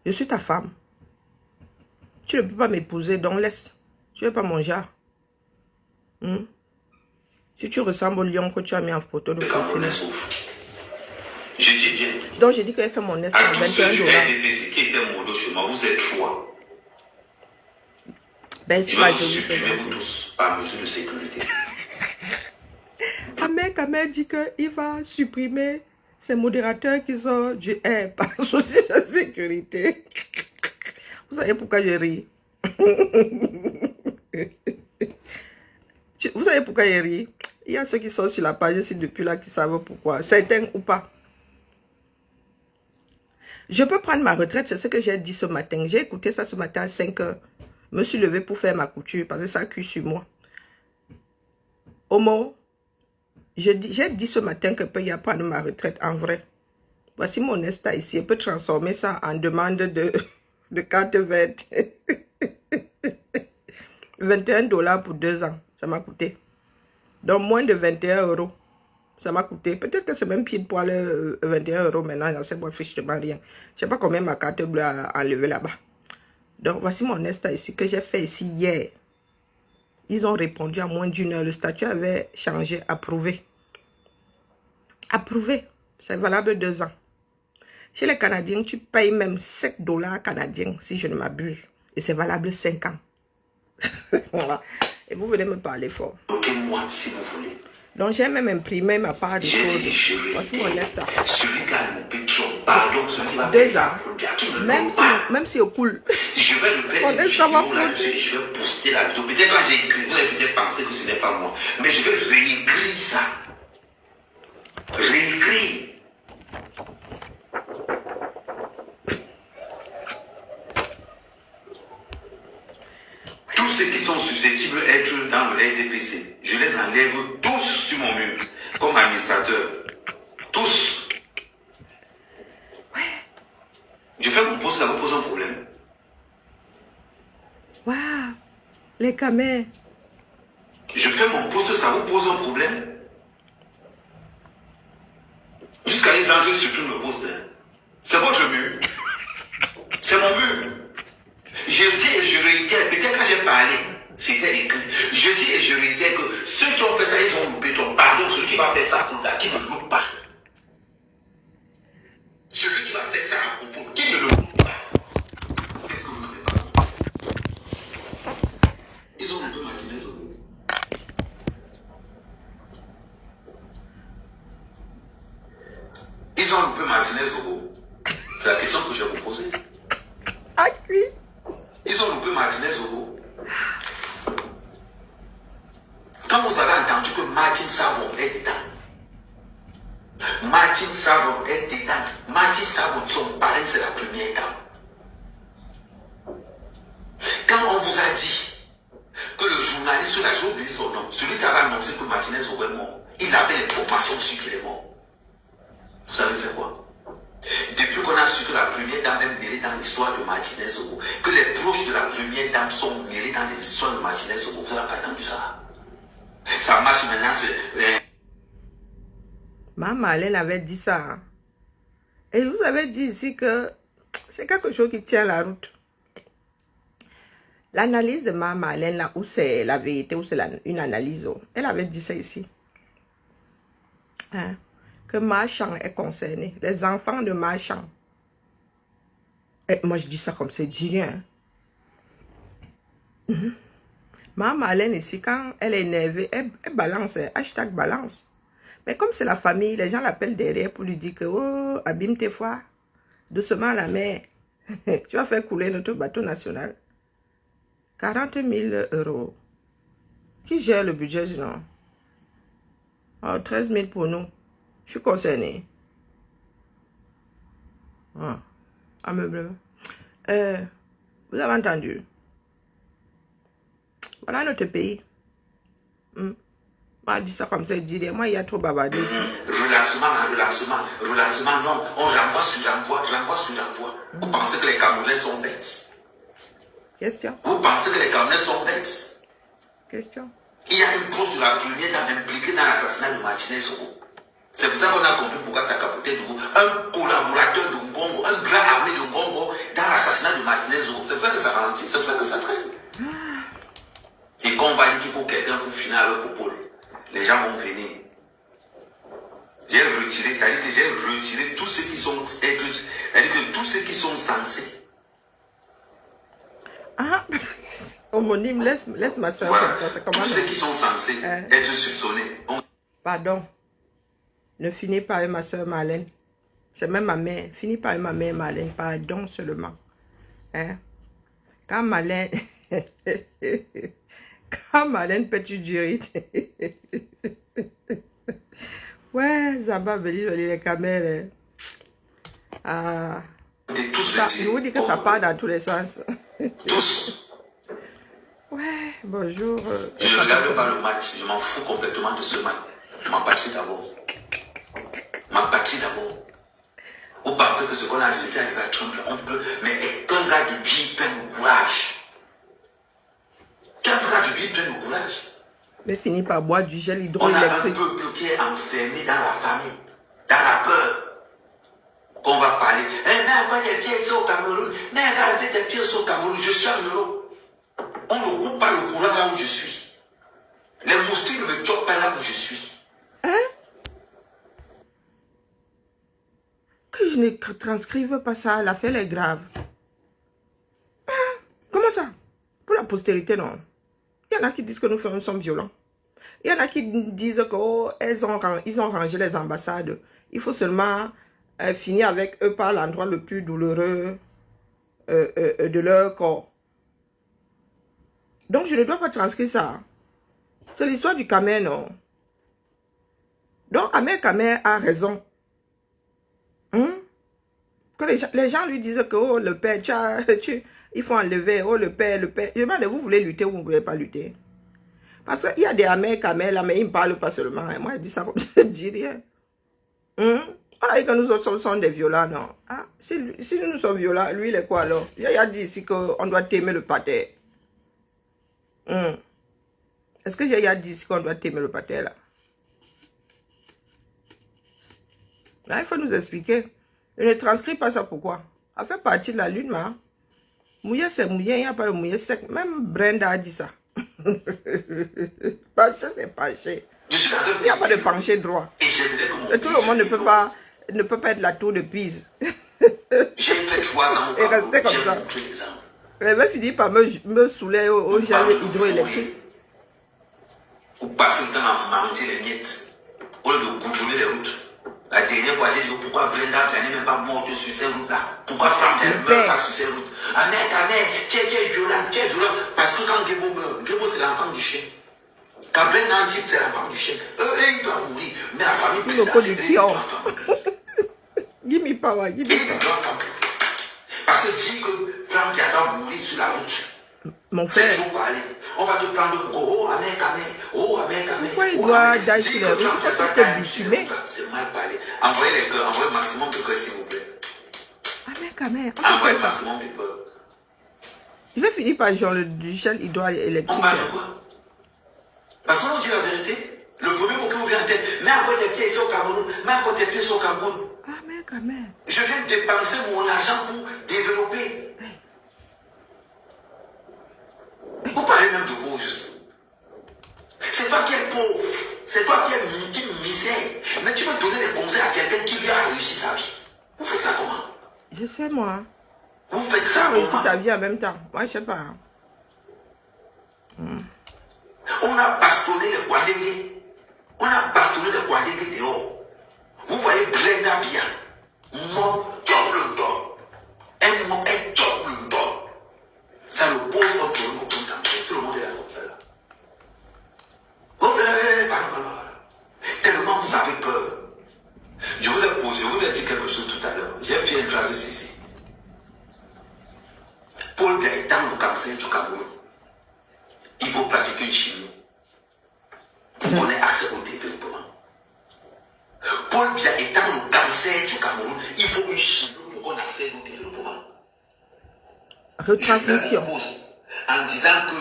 je suis ta femme. Tu ne peux pas m'épouser, donc laisse. Tu n'es pas mon genre. Si tu ressembles au lion que tu as mis en photo de profil. Je dis bien. Donc, j'ai dit qu'elle fait mon est à 21 $. Qui était mon dos chez moi, vous êtes 3. Ben, je vais vous supprimer vous tous par mesure de sécurité. Amer Kamer dit qu'il va supprimer ces modérateurs qui sont du R par souci de sécurité. Vous savez pourquoi je ris? Vous savez pourquoi je ris? Il y a ceux qui sont sur la page ici depuis là qui savent pourquoi. Certains ou pas. Je peux prendre ma retraite, c'est ce que j'ai dit ce matin. J'ai écouté ça ce matin à 5 h. Je me suis levée pour faire ma couture parce que ça cuit sur moi. Homo, j'ai dit ce matin que je peux y prendre ma retraite en vrai. Voici mon Insta ici. Je peux transformer ça en demande de carte verte. 21 $ pour 2 ans. Ça m'a coûté. Donc moins de 21 €. Ça m'a coûté. Peut-être que c'est même pile pour aller 21 € maintenant. J'en sais pas fichement rien. Je sais pas combien ma carte bleue a enlevé là-bas. Donc voici mon Insta ici que j'ai fait ici hier. Ils ont répondu à moins d'1 heure. Le statut avait changé. Approuvé. Approuvé. C'est valable 2 ans. Chez les Canadiens, tu payes même 7 $ canadiens si je ne m'abuse. Et c'est valable 5 ans. Voilà. Et vous venez me parler fort. Bloquez-moi si vous voulez. Donc j'ai même imprimé ma part de choses. Voici mon Insta. Celui qui a loupé trop, pardon, celui qui va 2 ans. Même si au cool. Je vais le faire une vidéo là-dessus, je vais poster la vidéo. Peut-être quand j'ai écrit, vous avez peut-être pensé que ce n'est pas moi. Mais je vais réécrire ça. réécrire. Tous ceux qui sont susceptibles d'être dans le RDPC, je les enlève tous sur mon mur, comme administrateur. Tous. Je fais mon poste, ça vous pose un problème. Waouh, les camés. Je fais mon poste, ça vous pose un problème. Jusqu'à les entrer sur tout le poste. C'est votre mur. C'est mon mur. Je dis et je réitère, peut-être quand j'ai parlé, c'était écrit. Je dis et je réitère que ceux qui ont fait ça, ils ont loupé ton pardon. Celui qui va faire ça, qui ne loupe pas. Celui qui va faire ça à propos, qui ne le loupe pas. Qu'est-ce que vous n'avez pas? Ils ont loupé Martinez au bout. Ils ont loupé Martinez au bout. C'est la question que je vais vous poser. Ah, oui. Ils ont loupé Martinez au bout. Quand vous avez entendu que Martin Savon est dedans, Martin Savon est dedans. Martin Savon, son parrain, c'est la première dame. Quand on vous a dit que le journaliste, là, j'ai oublié son nom, celui qui avait annoncé que Martinez est mort, il avait l'information sur qu'il est mort. Vous avez fait quoi? Depuis qu'on a su que la première dame est mêlée dans l'histoire de Martinez Ogo, que les proches de la première dame sont mêlés dans les histoires de Martinez Ogo, vous n'avez pas entendu ça? Ça marche maintenant. Maman Alain avait dit ça. Hein. Et vous avez dit ici que c'est quelque chose qui tient la route. L'analyse de Maman Alain, là où c'est la vérité, où c'est une analyse, elle avait dit ça ici. Hein? Que Marchand est concerné. Les enfants de Marchand. Et moi, je dis ça comme c'est dit rien. Maman Alain ici, quand elle est énervée, elle balance, hashtag balance. Mais comme c'est la famille, les gens l'appellent derrière pour lui dire que, oh, abîme tes fois, doucement la mer. Tu vas faire couler notre bateau national. 40 000 €. Qui gère le budget, non? Oh, 13 000 pour nous. Je suis concerné. Ameublement. Vous avez entendu? Voilà notre pays. On dit ça comme ça, il dit, moi, il y a trop bavardé ici. Relancement, non. On renvoie sur l'envoi. Vous pensez que les Camerounais sont bêtes? Question. Vous pensez que les Camerounais sont bêtes? Question. Il y a une proche de la première dame impliquée dans l'assassinat de Martinez Ogo. C'est pour ça qu'on a compris pourquoi ça capotait de vous. Un collaborateur de Ngongo, un grand armé de Ngongo dans l'assassinat de Martinez Ogo. C'est pour ça que ça ralentit, c'est pour ça que ça traîne. Et quand on va dire qu'il faut quelqu'un pour finir avec Popol, les gens vont venir. J'ai retiré, c'est-à-dire que j'ai retiré tous ceux qui sont, c'est-à-dire que tous ceux qui sont censés. Ah, homonyme, laisse ma soeur Voilà. comme ça. Tous ceux qui sont censés être soupçonnés. Pardon. Ne finis pas avec ma soeur Marlène. C'est même ma mère. Finis pas avec ma mère Marlène. Pardon seulement. Hein? Quand Marlène... Quand Marlène peut-tu durer? Ouais, Zaba veut dire les caméras. Ah. Je vous dis que ça part dans tous les sens. Tous. Ouais, bonjour. Je ne regarde pas le match. Je m'en fous complètement de ce match. Ma patrie d'abord. Ma patrie d'abord. Vous pensez que ce qu'on a acheté avec la Trump, on peut. Mais qu'un gars du billet prenne le courage. Qu'un gars du billet prenne le courage. Mais finit par boire du gel On a un hydroélectrique. peuple qui est enfermé dans la famille, dans la peur. Qu'on va parler. Mais encore des pièces au Cameroun. Mais regarde des pièces au Cameroun. Je suis en Europe. On ne coupe pas le courant là où je suis. Les moustiques ne me chopent pas là où je suis. Hein? Que je ne transcrive pas ça, l'affaire est grave. Ah, comment ça? Pour la postérité, non. Il y en a qui disent que nous femmes sommes violents. Il y en a qui disent que oh, ils ont rangé les ambassades. Il faut seulement finir avec eux par l'endroit le plus douloureux de leur corps. Donc je ne dois pas transcrire ça. C'est l'histoire du Cameroun, non? Donc, Ahmed Kamer a raison. Que les gens lui disent que oh, le père, il faut enlever, oh le père. Je demande, vous voulez lutter ou vous ne voulez pas lutter? Parce qu'il y a des Ahmed Kamer là, mais ils ne parlent pas seulement. Hein. Moi, je dis ça comme je ne dis rien. On a dit que nous autres sommes des violents, non? Ah, si nous sommes violents, lui, il est quoi alors? Il a dit ici qu'on doit t'aimer le pater. Est-ce que j'ai dit ici qu'on doit t'aimer le pater là? Là, il faut nous expliquer. Je ne transcris pas ça pourquoi? Ça fait partie de la lune, mais mouiller c'est mouiller, il n'y a pas de mouiller sec. Même Brenda a dit ça. Pencher c'est pencher. Il n'y a pas de pencher droit. Et tout le monde ne peut pas être la tour de Pise. J'ai fait 3 ans et rester comme ça. Elle va finir par me saouler au gel hydroélectrique. Vous passez le temps à manger les miettes au lieu de goudronner les routes. La dernière fois, j'ai dit pourquoi Brenda n'est même pas morte sur ces routes-là. Pourquoi Franck ne meurt pas sur ces routes. Ahmed, tu es violent, tu es violent. Parce que quand Gebo meurt, Gebo c'est l'enfant du chien. Quand Brenda Nanjib c'est l'enfant du chien. Il doit mourir. Mais la famille présidentielle, give me power, give me power. Parce que dis que Franck doit mourir sur la route. Mon frère. On va te prendre oh Ahmed Kamer, oh Ahmed Kamer. Pourquoi il doit d'aller sur les routes? C'est mal parlé. Envoyez les cœurs, envoyez maximum de cœurs s'il vous plaît. Ahmed Kamer. Envoyez maximum de cœurs. Il va finir par genre du gel hydroélectrique. On parle de quoi? Parce qu'on nous dit la vérité. Le premier mot qui vous vient en tête, mets encore tes pieds ici au Cameroun, mets encore tes pieds ici au Cameroun. Ahmed Kamer. Je viens dépenser mon argent pour développer. Vous parlez même de pauvre juste. C'est toi qui es pauvre. C'est toi qui es misère. Mais tu veux donner des conseils à quelqu'un qui lui a réussi sa vie. Vous faites ça comment? Je sais moi. Vous faites ça comment? comment? Ta vie en même temps. Moi je sais pas. On a bastonné les Kwadenge. On a bastonné les Kwadenge dehors. Vous voyez Brenda bien. Mon job le don. Un job le don. Ça ne pose pas de problème. Tout le monde est là comme ça. Tellement vous avez peur. Je vous ai dit quelque chose tout à l'heure. J'ai fait une phrase ici. Paul Biya étant le cancer du Cameroun, il faut pratiquer une chimie pour qu'on ait accès au développement. Paul Biya étant le cancer du Cameroun, il faut une chimie pour qu'on ait accès au développement. Retransmission. En disant que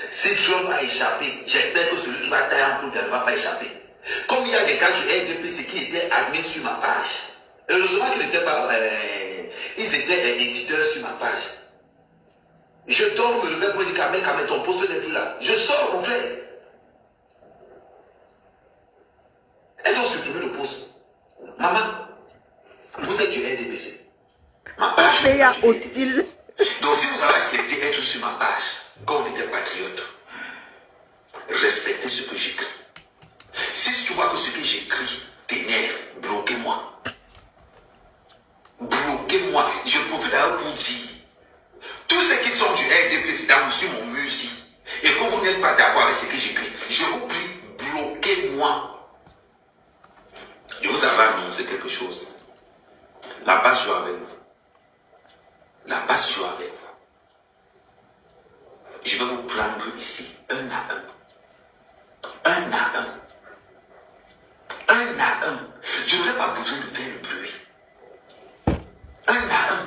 si Trump a échappé, j'espère que celui qui va tailler en Paul Biya ne va pas échapper. Comme il y a des cas du RDPC qui étaient admis sur ma page. Heureusement qu'ils n'étaient pas. Ils étaient éditeurs sur ma page. Je dors, me lever pour dire Kamer, ton poste n'est plus là. Je sors, mon frère. Elles ont supprimé le poste. Maman, vous êtes du RDPC. Ma page est hostile. Donc si vous avez accepté d'être sur ma page, quand vous êtes patriote, respectez ce que j'écris. Si tu vois que ce que j'écris t'énerve, bloquez-moi. Bloquez-moi. Je profite d'ailleurs pour dire, tous ceux qui sont du RDPC sur mon mur ici, et que vous n'êtes pas d'accord avec ce que j'écris, je vous prie, bloquez-moi. Je vous avais annoncé quelque chose. La base joue avec vous. La base joue avec vous. Je vais vous prendre ici, un à un. Un à un. Un à un. Je n'aurai pas besoin de faire le bruit. Un à un.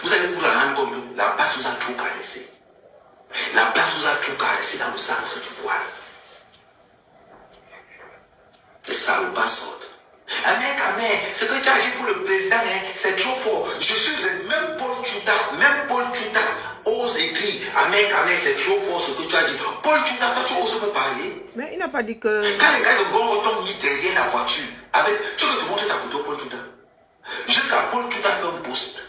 Vous allez vous rendre compte que la base vous a trop caressé. La base vous a trop caressé dans le sens du poil. Les salopards sortent. Ahmed, ce que tu as dit pour le président, c'est trop fort. Je suis même Paul Tchouta ose écrire. Ahmed, c'est trop fort ce que tu as dit. Paul Tchouta, toi tu oses me parler. Mais il n'a pas dit que... Quand les gars de Gongo t'ont mis derrière la voiture, tu veux te montrer ta photo, Paul Tchouta. Jusqu'à Paul Tchouta fait un post.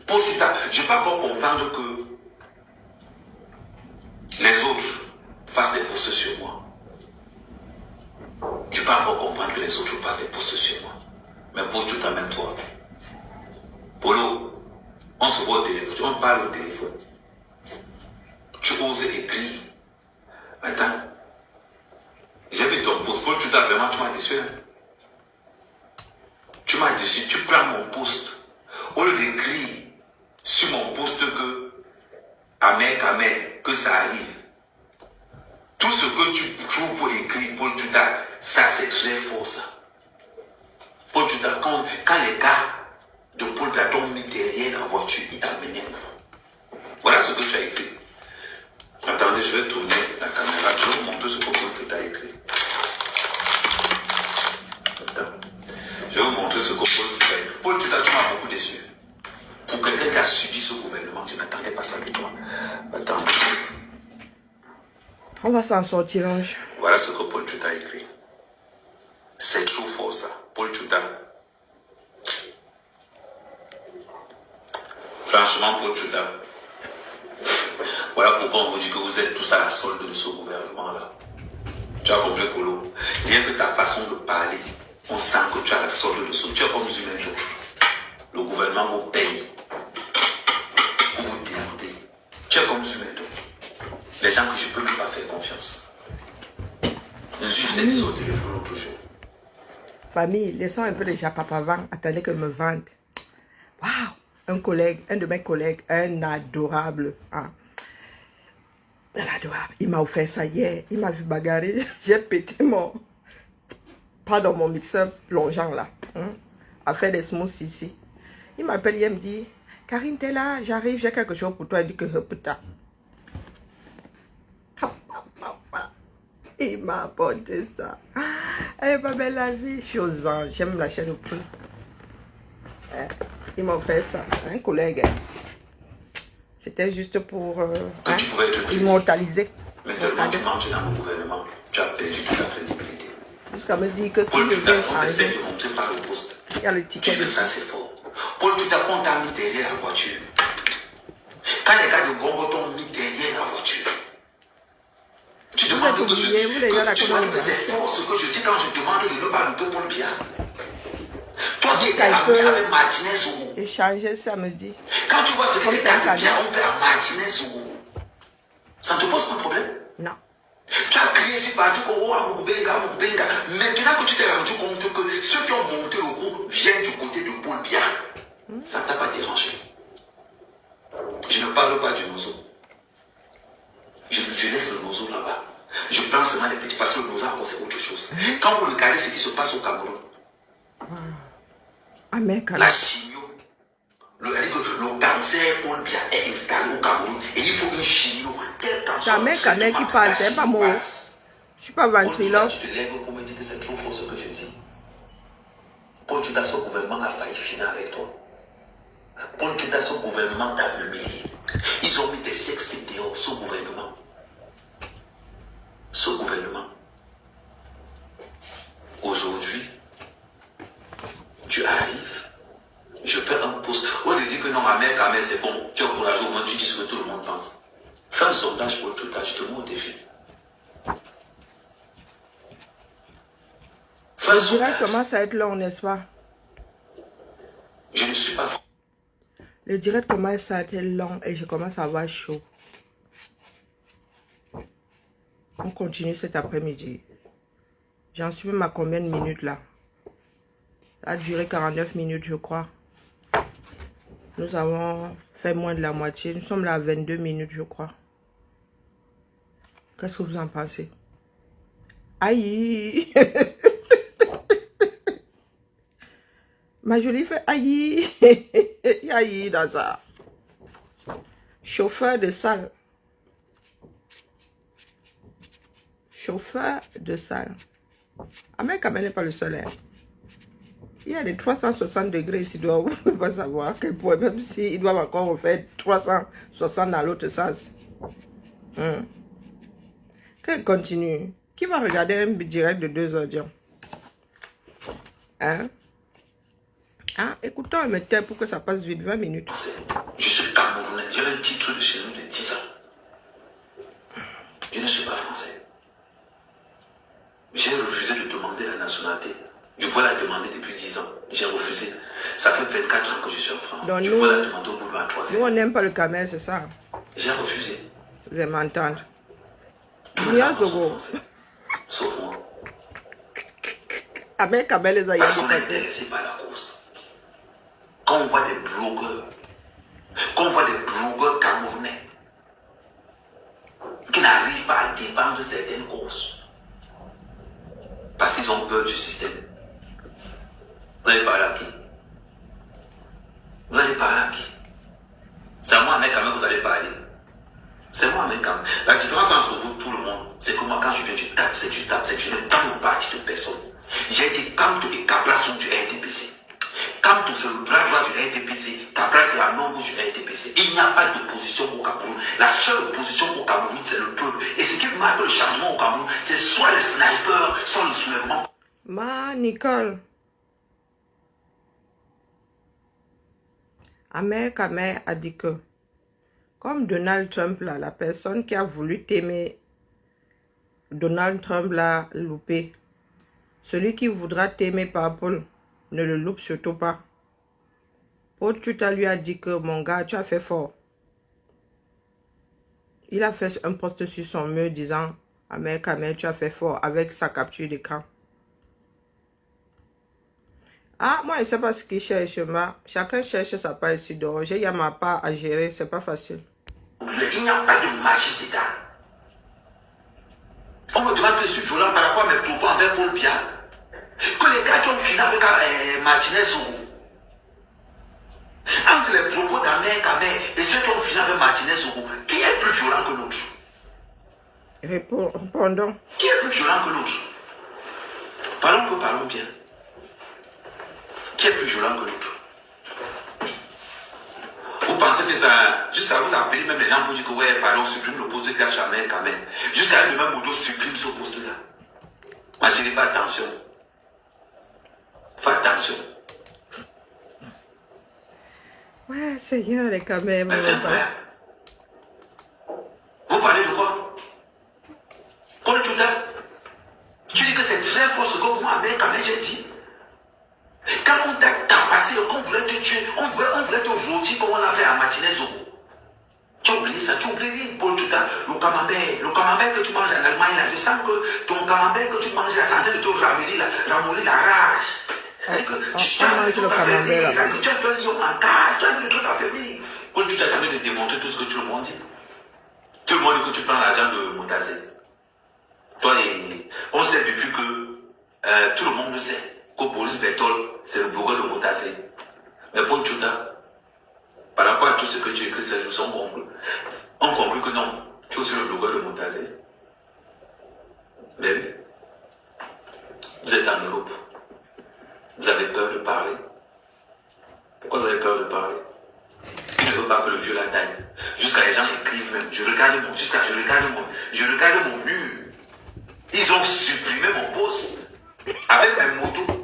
Paul Tchouta, je ne peux pas encore comprendre que les autres fassent des posts sur moi. Je ne peux pas encore comprendre que les autres fassent des posts sur moi. Mais Paul Tchouta, même toi. Polo, on se voit au téléphone, on parle au téléphone. Tu oses écrire. Attends. J'ai vu ton poste. Paul, tu m'as déçu. Hein? Tu m'as déçu. Tu prends mon poste. Au lieu d'écrire sur mon poste que Amen, que ça arrive. Tout ce que tu trouves pour écrire, Paul Tuta, ça c'est très fort ça. Paul Tuta, quand les gars de Paul Tuta t'ont mis derrière la voiture, ils t'amenaient où? Voilà ce que tu as écrit. Attendez, je vais tourner la caméra, je vais vous montrer ce que Paul Tuta a écrit. Attends. Je vais vous montrer ce que Paul Tuta a écrit. Paul Tuta, tu m'as beaucoup déçu. Pour quelqu'un qui a subi ce gouvernement, je n'attendais pas ça de toi. Attends. On va s'en sortir, Ange. Voilà ce que Paul Tuta a écrit. C'est trop fort ça. Paul Tuta. Franchement, Paul Tuta. Voilà pourquoi on vous dit que vous êtes tous à la solde de ce gouvernement-là. Tu as compris, Polo? Rien que ta façon de parler, on sent que tu as la solde de ce. Tu es comme musulman. Le gouvernement vous paye pour vous démonter. Tu es comme musulman. Les gens que je ne peux même pas faire confiance. Je t'ai dit au téléphone l'autre jour. Famille, laissons un peu les japapavants. Attendez que me vendent. Waouh! Un de mes collègues, un adorable. Un adorable. Il m'a offert ça hier. Il m'a vu bagarrer. J'ai pété mon... Pardon, mon mixeur plongeant là. À faire des smoothies ici. Il m'appelle, il me dit, Karine, t'es là, j'arrive, j'ai quelque chose pour toi. Il dit que putain. Il m'a apporté ça. Elle est pas belle la vie. Je suis aux anges. J'aime la chair de poule. Il m'a fait ça. Un collègue. C'était juste pour immortaliser. Mais tellement tu manges dans le gouvernement, tu as perdu toute ta crédibilité. Jusqu'à me dire que si Paul, je tu t'as veux changer, démontré par le poste. il y a le ticket. Tu veux ça, c'est fort. Paul, tu t'as quand t'as mis derrière la voiture. Quand les gars de Gongo t'ont mis derrière la voiture. Tu demandes que c'est fort ce que je dis quand je demande de ne pas le Paul Biya. Toi qui étais amis avec Martinez Sogo. J'ai changé samedi. Quand tu vois ce que les gars de Biya ont fait à Martinez Sogo, ça ne te pose pas de problème? Non. Tu as crié sur partout que Moubenga. Maintenant que tu t'es rendu compte que ceux qui ont monté le groupe viennent du côté de Paul Biya, ça ne t'a pas dérangé. Je ne parle pas du nozo. Je laisse le nozo là-bas. Je prends seulement les petits parce que le nozo c'est autre chose. Quand vous regardez ce qui se passe au Cameroun, la chimio, le cancer Paul Biya est installé au Cameroun et il faut une chimio. Ta mère qui parle, c'est pas moi. Je ne suis pas ventriloque. Tu te lèves pour me dire que c'est trop faux ce que je dis. Paul Tuta, ce gouvernement a failli finir avec toi. Paul Tuta, ce gouvernement t'a humilié. Ils ont mis tes sexes dehors, ce gouvernement. Ce gouvernement. Aujourd'hui, tu arrives, je fais un post. On lui dit que non, ma mère, quand même, c'est bon. Tu es courageux, au moins tu dis ce que tout le monde pense. Fais un sondage pour Tuta, je te mets au défi. Le direct commence à être long, n'est-ce pas? Je ne suis pas... Le direct commence à être long et je commence à avoir chaud. On continue cet après-midi. J'en suis même à combien de minutes là? Ça a duré 49 minutes, je crois. Nous avons fait moins de la moitié. Nous sommes là à 22 minutes, je crois. Qu'est-ce que vous en pensez? Aïe! Ma jolie fait aïe! Aïe dans ça. Chauffeur de salle. Chauffeur de salle. Ahmed Kamel n'est pas le seul. Hein. Il y a des 360 degrés ici, vous ne pouvez pas savoir à quel point, même s'ils doivent encore refaire 360 dans l'autre sens. Qu'elle continue. Qui va regarder un direct de 2 heures? Hein? Ah, écoutons un métier pour que ça passe vite, 20 minutes. Je suis Camerounais, j'ai un titre de chez nous de 10 ans. Je ne suis pas français. J'ai refusé de demander la nationalité. Je voulais la demander depuis 10 ans. J'ai refusé. Ça fait 24 ans que je suis en France. Donc je voulais la demander au bout de ma 3e. Nous, on n'aime pas le Cameroun, c'est ça? J'ai refusé. Vous allez m'entendre. Tous les enfants sont français. Sauf moi. Ahmed Kamel les a Parce qu'on est intéressé par la course. Quand on voit des blogueurs, camerounais qui n'arrivent pas à dépendre certaines courses parce qu'ils ont peur du système. Vous allez parler à qui? Vous allez parler à qui? C'est à moi, mec, quand même, vous allez parler. C'est moi, mec, quand même. La différence entre vous, tout le monde, c'est que moi, quand je viens du TAP, c'est que je ne parle pas de personne. J'ai dit Kamto et Cabral sont du RDPC. Kamto, c'est le bras droit du RDPC. Cabral, c'est la main gauche du RDPC. Il n'y a pas d'opposition au Cameroun. La seule opposition au Cameroun, c'est le peuple. Et ce qui marque le changement au Cameroun, c'est soit les snipers, soit le soulèvement. Nicole. Ahmed Kamel a dit que, comme Donald Trump, là, la personne qui a voulu t'aimer, Donald Trump l'a loupé. Celui qui voudra t'aimer par Paul, ne le loupe surtout pas. Paul Tuta lui a dit que, mon gars, tu as fait fort. Il a fait un post sur son mur disant, Ahmed Kamel, tu as fait fort, avec sa capture d'écran. Ah, moi, je ne sais pas ce qu'il cherche. Chacun cherche sa part ici dehors. J'ai ma part à gérer, c'est pas facile. Il n'y a pas de magie dedans. On me demande que je suis violent par rapport à mes propos envers Paul Biya. Que les gars qui ont fini avec Martinez Sogo. Entre les propos d'Ahmed Kamel et ceux qui ont fini avec Martinez Sogo, qui est plus violent que l'autre? Répondons. Qui est plus violent que l'autre? Parlons bien. Qui est plus violent que l'autre? Vous pensez que ça, jusqu'à vous appeler même les gens pour dire que ouais, pardon, supprime le poste de clash Ahmed Kamel. Jusqu'à le même modo supprime ce poste-là. Moi, je dis pas attention. Fais attention. Ouais, Seigneur, les Kamel. Mais c'est vrai. Vous parlez de quoi? Paul Tuta, tu dis que c'est très fort ce que moi, Ahmed Kamel, j'ai dit. Quand on t'a tabassé, qu'on voulait te tuer, on voulait te rôtir comme on l'a fait à Martinez Zogo. Tu as oublié ça, tu as oublié Paul Tuta, le camembert que tu manges en Allemagne, là, je sens que ton camembert que tu manges là, c'est en train de te ramollir la rage. Tu as un lion en cage, tu as un truc affaibli. Paul Tuta, tu as envie de démontrer tout ce que tout le monde dit. Tout le monde dit que tu prends l'argent de Moutazé. Toi, on sait depuis que tout le monde le sait. Que Boris Bertol, c'est le blogueur de Moutazé. Mais Paul Tuta, par rapport à tout ce que tu écris, ces jours, on conclut que non, tu es aussi le blogueur de Moutazé. Mais oui, vous êtes en Europe. Vous avez peur de parler. Pourquoi vous avez peur de parler? Il ne veut pas que le vieux la taille. Jusqu'à les gens écrivent même. Je regarde mon mur. Ils ont supprimé mon post avec mes motos.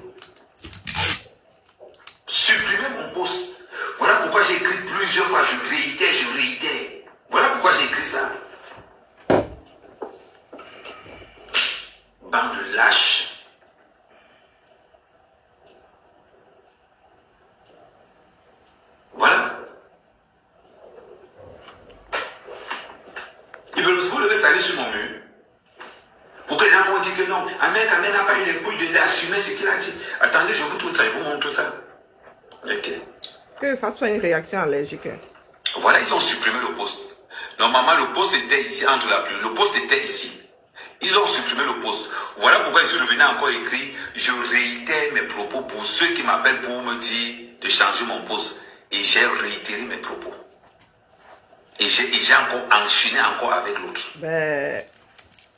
Supprimer mon poste. Voilà pourquoi j'ai écrit plusieurs fois, je réitère. Voilà pourquoi j'ai écrit ça. Bande de lâches. Voilà. Vous devez salir sur mon mur. Pour que les gens vont dire que non, Ahmed Kamel n'a pas eu les couilles d'assumer ce qu'il a dit. Attendez, je vous tourne ça, je vous montre ça. Ok. Que fasse une réaction allergique. Voilà, ils ont supprimé le poste. Normalement, le poste était ici, entre la pluie. Le poste était ici. Ils ont supprimé le poste. Voilà pourquoi je suis revenu encore écrit. Je réitère mes propos pour ceux qui m'appellent pour me dire de changer mon poste. Et j'ai réitéré mes propos. Et j'ai encore enchaîné encore avec l'autre. Ben,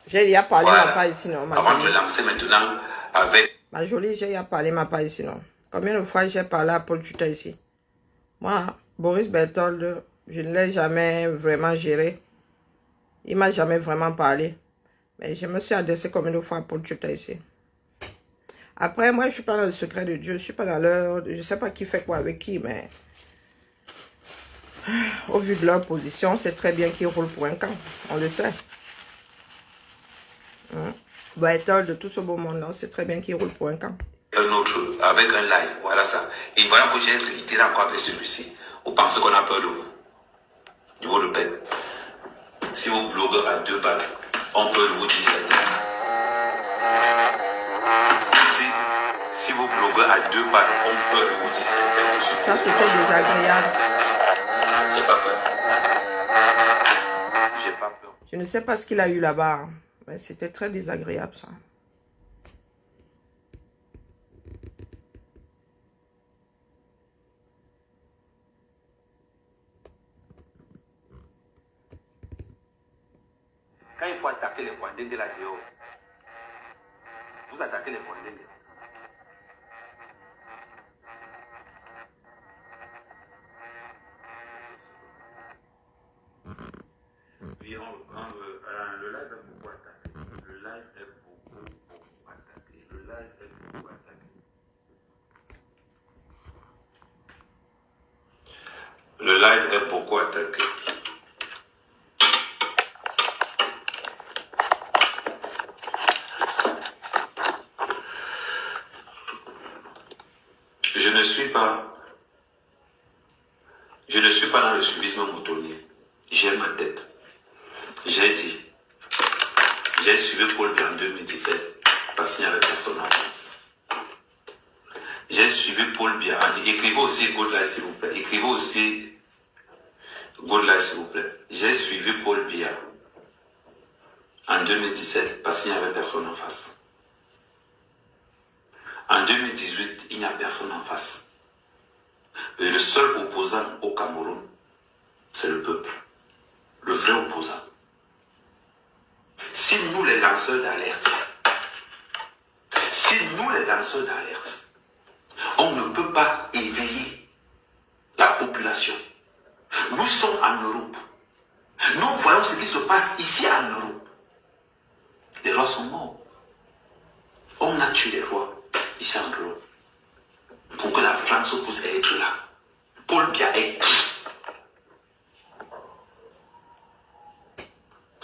j'ai déjà parlé voilà. Ma part ici, non. Avant de me lancer maintenant avec... Ma jolie, j'ai déjà parlé ma part ici, non. Combien de fois j'ai parlé à Paul Tuta ici? Moi, Boris Berthold, je ne l'ai jamais vraiment géré. Il ne m'a jamais vraiment parlé. Mais je me suis adressé combien de fois à Paul Tuta ici. Après, moi, je ne suis pas dans le secret de Dieu. Je ne suis pas dans leur... Je ne sais pas qui fait quoi avec qui, mais... Au vu de leur position, c'est très bien qu'ils roulent pour un camp. On le sait. Berthold, de tout ce beau monde-là, c'est très bien qu'ils roulent pour un camp. Un autre, avec un live, voilà ça. Et voilà que j'ai réitéré encore avec celui-ci. Vous pensez qu'on a peur de vous? Je vous répète. Si vos blogueurs à deux balles ont peur de vous dire ça. Si vos blogueurs à 2 balles ont peur de vous dire certaines choses. Ça, c'était désagréable. J'ai pas peur. J'ai pas peur. Je ne sais pas ce qu'il a eu là-bas. Mais c'était très désagréable, ça. Quand il faut attaquer les Wandenge là dehors, vous attaquez les Wandenge. Oui, le live est beaucoup attaqué. Le live est beaucoup attaqué. Le live est beaucoup attaqué. Le live est beaucoup attaqué. Je ne suis pas dans le suivisme moutonnier. J'ai ma tête. J'ai dit, j'ai suivi Paul Biya en 2017 parce qu'il n'y avait personne en face. J'ai suivi Paul Biya. Écrivez aussi Godlight s'il vous plaît. Écrivez aussi Godlight s'il vous plaît. J'ai suivi Paul Biya en 2017 parce qu'il n'y avait personne en face. En 2018, il n'y a personne en face. Et le seul opposant au Cameroun, c'est le peuple. Le vrai opposant. Si nous les lanceurs d'alerte, on ne peut pas éveiller la population. Nous sommes en Europe. Nous voyons ce qui se passe ici en Europe. Les rois sont morts. On a tué les rois ici en Europe. Pour que la France puisse être là. Paul Biya est qui?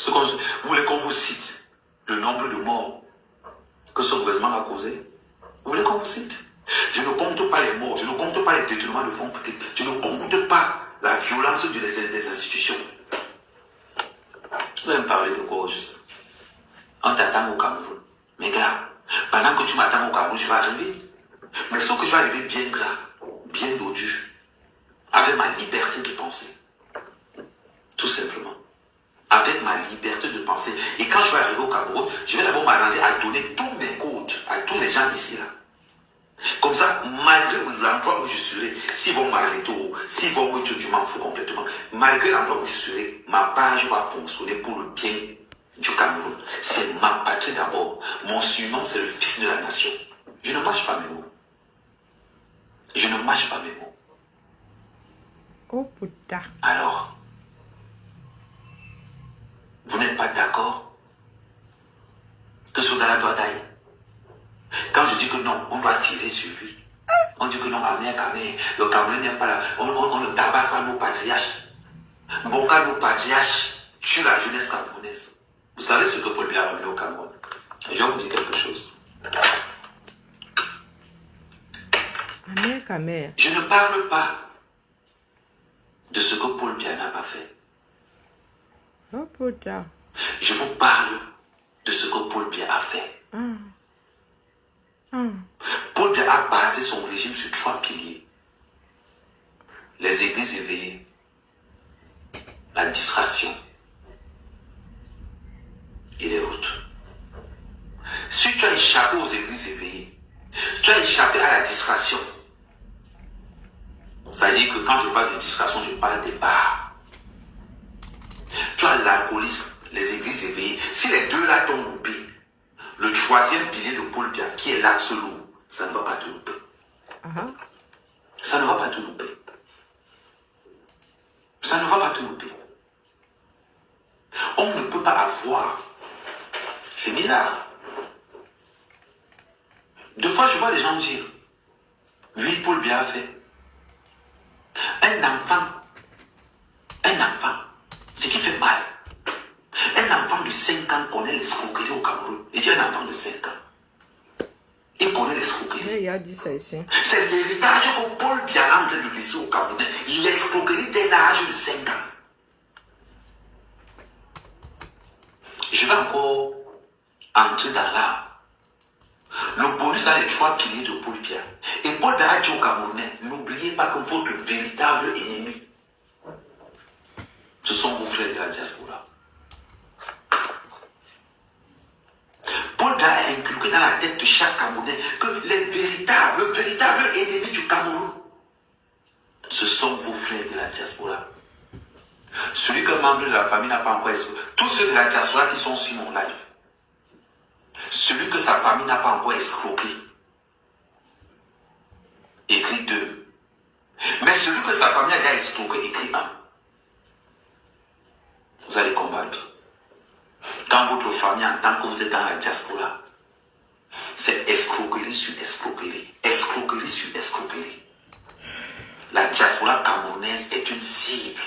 Vous voulez qu'on vous cite le nombre de morts que ce gouvernement a causé? Vous voulez qu'on vous cite? Je ne compte pas les morts, je ne compte pas les détournements de fonds publics, je ne compte pas la violence des institutions. Vous allez me parler de quoi au juste? On t'attend au Cameroun. Mais gars, pendant que tu m'attends au Cameroun, je vais arriver. Mais sauf que je vais arriver bien gras, bien dodu, avec ma liberté de penser. Tout simplement. Avec ma liberté de penser. Et quand je vais arriver au Cameroun, je vais d'abord m'arranger à donner tous mes codes à tous les gens d'ici là. Comme ça, malgré l'endroit où je serai, s'ils vont m'arrêter, s'ils vont me tuer, je m'en fous complètement. Malgré l'endroit où je serai, ma page va fonctionner pour le bien du Cameroun. C'est ma patrie d'abord. Mon surnom, c'est le fils de la nation. Je ne mâche pas mes mots. Je ne mâche pas mes mots. Oh putain. Alors, vous n'êtes pas d'accord que ce gars-là doit tailler? Quand je dis que non, on doit tirer sur lui. On dit que non, le Cameroun n'est pas là. On ne tabasse pas nos patriarches. Bon, quand nos patriarches tuent la jeunesse camerounaise. Vous savez ce que Paul Biya a amené au Cameroun? Je vais vous dire quelque chose. Je ne parle pas de ce que Paul Biya n'a pas fait. Oh putain. Je vous parle de ce que Paul Biya a fait. Paul Biya a basé son régime sur 3 piliers. Les églises éveillées, la distraction et les routes. Si tu as échappé aux églises éveillées, tu as échappé à la distraction. Ça veut dire que quand je parle de distraction, je parle des bars. Tu as l'alcoolisme, les églises éveillées. Si les deux là t'ont loupé, le 3e pilier de Paul Biya, qui est l'axe lourd, ça ne va pas te louper. Ça ne va pas te louper. Ça ne va pas te louper. On ne peut pas avoir. C'est bizarre. Deux fois, je vois les gens dire, oui, Paul Biya a fait. Un enfant, ce qui fait mal. Un enfant de 5 ans connaît l'escroquerie au Cameroun. Et j'ai un enfant de 5 ans. Il connaît l'escroquerie. Il a dit ça ici. C'est l'héritage que Paul Biya est en train de laisser au Cameroun. L'escroquerie dès l'âge de 5 ans. Je vais encore entrer dans l'art Le bonus dans les 3 piliers de Paul Biya. Et Paul Biya a dit aux Camerounais, n'oubliez pas que votre véritable ennemi, ce sont vos frères de la diaspora. Paul Biya a inculqué dans la tête de chaque Camerounais que le véritable ennemi du Cameroun, ce sont vos frères de la diaspora. Celui que membre de la famille n'a pas encore escroqué. Tous ceux de la diaspora qui sont sur mon live. Celui que sa famille n'a pas encore escroqué. Écrit 2. Mais celui que sa famille a déjà escroqué, écrit 1. Vous allez combattre. Dans votre famille, en tant que vous êtes dans la diaspora, c'est escroquerie sur escroquerie. Escroquerie sur escroquerie. La diaspora camerounaise est une cible.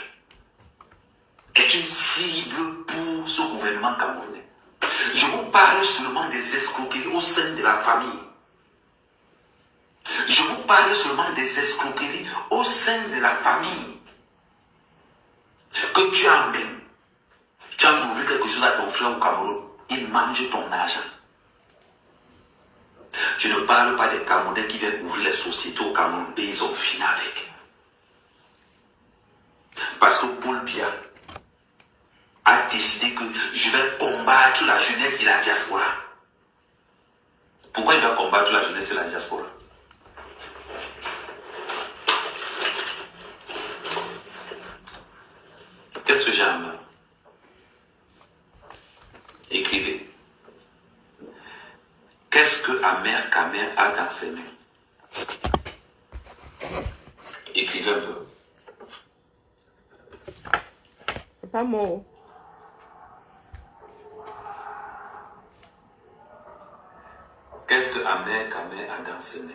Est une cible pour ce gouvernement camerounais. Je vous parle seulement des escroqueries au sein de la famille. Je vous parle seulement des escroqueries au sein de la famille. Que tu as même. Tu as ouvert quelque chose à ton frère au Cameroun. Il mange ton argent. Je ne parle pas des Camerounais qui viennent ouvrir les sociétés au Cameroun et ils ont fini avec. Parce que Paul Biya a décidé que je vais combattre la jeunesse et la diaspora. Pourquoi il va combattre la jeunesse et la diaspora? Qu'est-ce que j'ai en main? Écrivez. Qu'est-ce que Amer Kamer a dans ses mains? Écrivez un peu. C'est pas mot. Qu'est-ce que Amer Kamer a dans ses mains?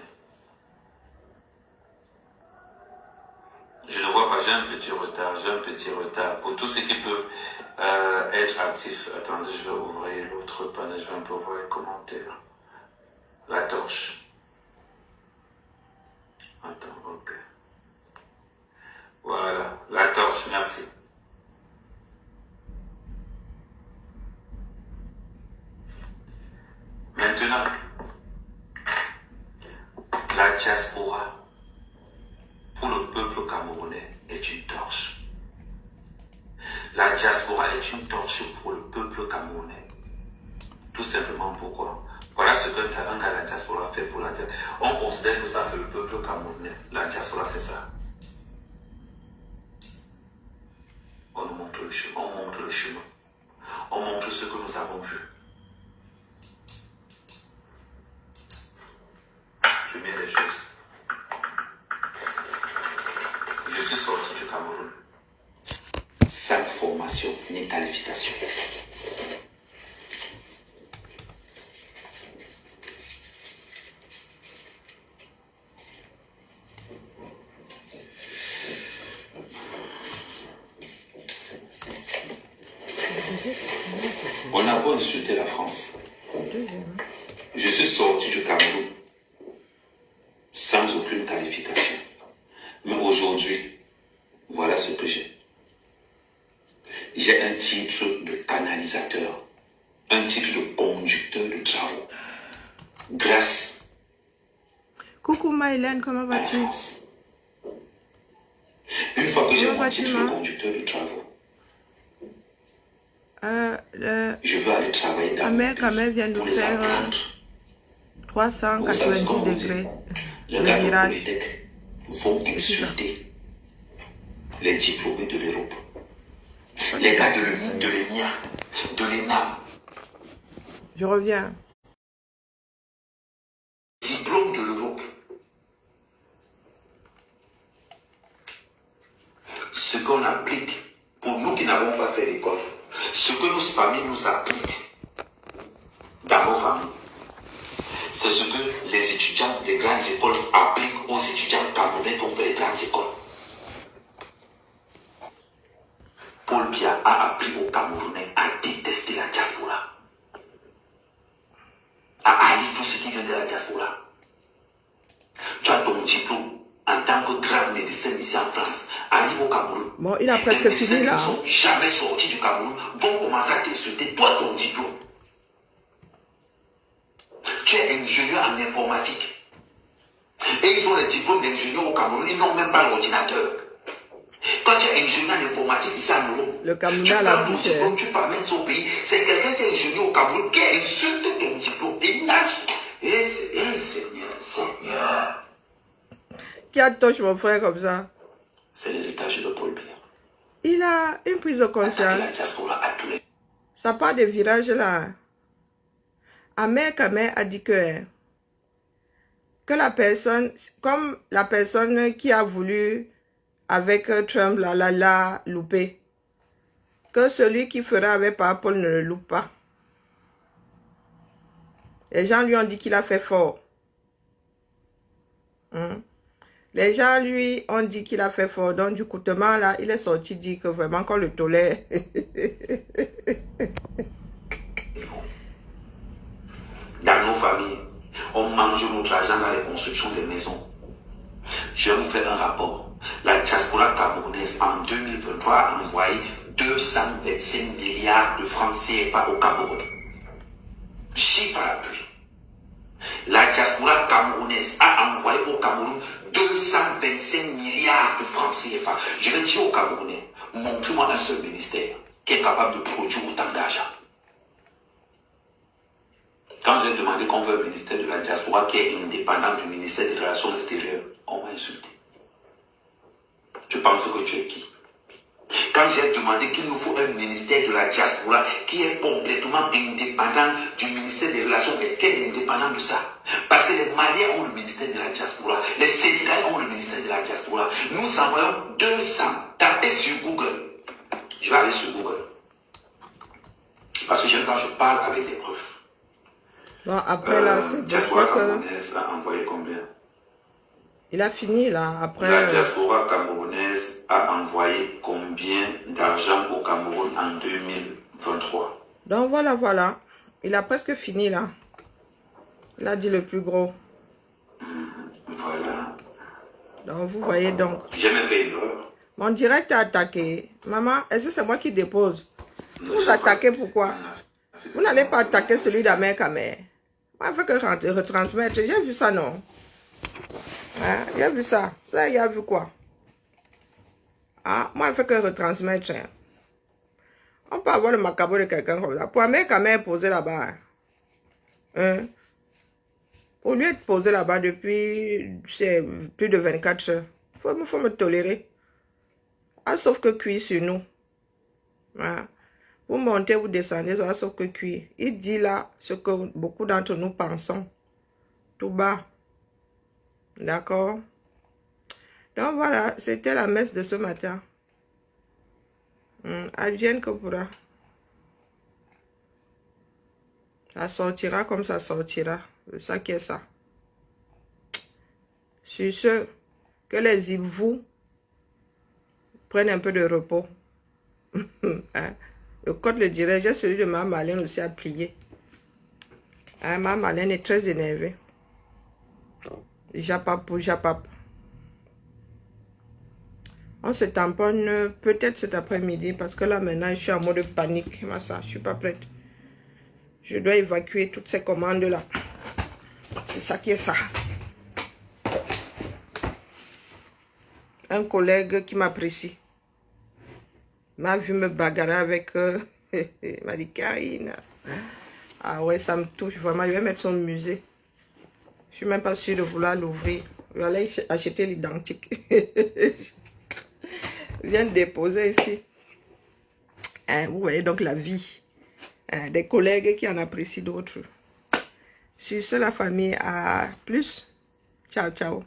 Je ne vois pas, j'ai un petit retard. Pour tous ceux qui peuvent être actifs, attendez, je vais ouvrir l'autre panel, je vais un peu voir les commentaires. La torche. Attends, ok. Voilà, la torche, merci. Maintenant, la diaspora pour le peuple camerounais est une torche. La diaspora est une torche pour le peuple camerounais. Tout simplement pourquoi? Voilà ce qu'un gars de la diaspora fait pour la diaspora. On considère que ça c'est le peuple camerounais. La diaspora c'est ça. On nous montre le chemin. On montre le chemin. On montre ce que nous avons vu. Je mets les choses. Je suis sorti du Cameroun. Sans formation ni qualification. On a beau insulter la France. Je suis sorti du Cameroun sans aucune qualification. Mais aujourd'hui, voilà ce que j'ai. J'ai un titre de canalisateur, un titre de conducteur de travaux. Grâce Coucou Mylène, comment à la vas-tu? France. Une fois que j'ai Comment mon vas-tu, titre de ma? conducteur de travaux, je veux aller travailler dans Amer Kamer vient de pour les faire apprendre. Vous savez ce qu'on 390 vous dit? degrés. Les Le gars de virage. Polytech vont insulter les diplômés de l'Europe. Les gars de l'ENIA, de l'ENAM, Je reviens. diplômes de l'Europe. Ce qu'on applique, pour nous qui n'avons pas fait l'école, ce que nos familles nous appliquent dans nos familles, c'est ce que les étudiants des grandes écoles appliquent aux étudiants camerounais qui ont fait les grandes écoles. Paul Biya a appris aux Camerounais à détester la diaspora, à haïr tout ce qui vient de la diaspora. Tu as ton diplôme en tant que grand médecin ici en France, arrive au Cameroun. Bon, il a Les presque médecins fini qui là. ne sont jamais sortis du Cameroun vont commencer à t'insulter, toi ton diplôme. tu es ingénieur en informatique. Et ils ont les diplômes d'ingénieur au Cameroun, ils n'ont même pas l'ordinateur. Quand tu es ingénieur en informatique ici en Europe, Le Cameroun tu a la prends ton bouche. diplôme, tu pamènes son pays. C'est quelqu'un qui est ingénieur au Cameroun qui insulte ton diplôme. Et nage. Eh Seigneur, Seigneur. Qui a touché mon frère comme ça? C'est l'héritage de Paul Biya. Il a une prise de conscience. La diaspora à tous les... Ça part des virages là. Ahmed Kamer a dit que la personne, comme la personne qui a voulu avec Trump l'a loupé, que celui qui fera avec Paul ne le loupe pas. Les gens lui ont dit qu'il a fait fort. Les gens lui ont dit qu'il a fait fort. Donc du coup, là, il est sorti dire que vraiment qu'on le tolère. Dans nos familles, on mange notre argent dans les constructions des maisons. Je vais vous faire un rapport. La diaspora camerounaise en 2023 a envoyé 225 milliards de francs CFA au Cameroun. Chiffre à l'appui. La diaspora camerounaise a envoyé au Cameroun 225 milliards de francs CFA. Je vais dire aux Camerounais, montrez-moi un seul ministère qui est capable de produire autant d'argent. Quand j'ai demandé qu'on veut un ministère de la diaspora qui est indépendant du ministère des Relations extérieures, on m'a insulté. Tu penses que tu es qui? Quand j'ai demandé qu'il nous faut un ministère de la diaspora qui est complètement indépendant du ministère des Relations extérieures, qui est indépendant de ça. Parce que les Maliens ont le ministère de la diaspora, les Sénégalais ont le ministère de la diaspora. Nous envoyons 200. Tapez sur Google. Je vais aller sur Google. Parce que j'aime quand je parle avec des preuves. Bon, après là, c'est diaspora que camerounaise a envoyé combien? il a fini là. Après, la diaspora camerounaise a envoyé combien d'argent au Cameroun en 2023? Donc voilà. Il a presque fini là. Il a dit le plus gros. Voilà. Donc vous voyez donc. J'ai même fait une erreur. Mon direct a attaqué. Maman, est-ce que c'est moi qui dépose? Vous attaquez pourquoi? Vous n'allez pas attaquer celui d'Ahmed Kamer. Moi, il faut que retransmettre. J'ai vu ça, non? Hein? J'ai vu ça. Là, il a vu quoi? Ah, moi, il faut que retransmettre. On peut avoir le macabre de quelqu'un comme ça. Pour Ahmed Kamer posé là-bas. Hein? Pour lui être posé là-bas depuis plus de 24 heures. Il faut me tolérer. Ah, sauf que cuire sur nous. Hein? Vous montez, vous descendez, ça va sauf que cuire. Il dit là ce que beaucoup d'entre nous pensons. Tout bas. D'accord? Donc voilà, c'était la messe de ce matin. Advienne que pourra. Ça sortira comme ça sortira. C'est ça qui est ça. Sur ce, que les vous prennent un peu de repos. Hein? Le code le dirait, j'ai celui de ma Marlène aussi à plier. Hein, ma Marlène est très énervée. Japap pour japap. On se tamponne peut-être cet après-midi parce que là maintenant je suis en mode panique. Je ne suis pas prête. Je dois évacuer toutes ces commandes là. C'est ça qui est ça. Un collègue qui m'apprécie m'a vu me bagarrer avec il m'a dit Karine. Ah ouais, ça me touche vraiment. Je vais mettre son musée. Je suis même pas sûre de vouloir l'ouvrir. Je vais aller acheter l'identique. Je viens de déposer ici. Hein, vous voyez donc la vie. Hein, des collègues qui en apprécient d'autres. Sur ce, la famille, à plus. Ciao, ciao.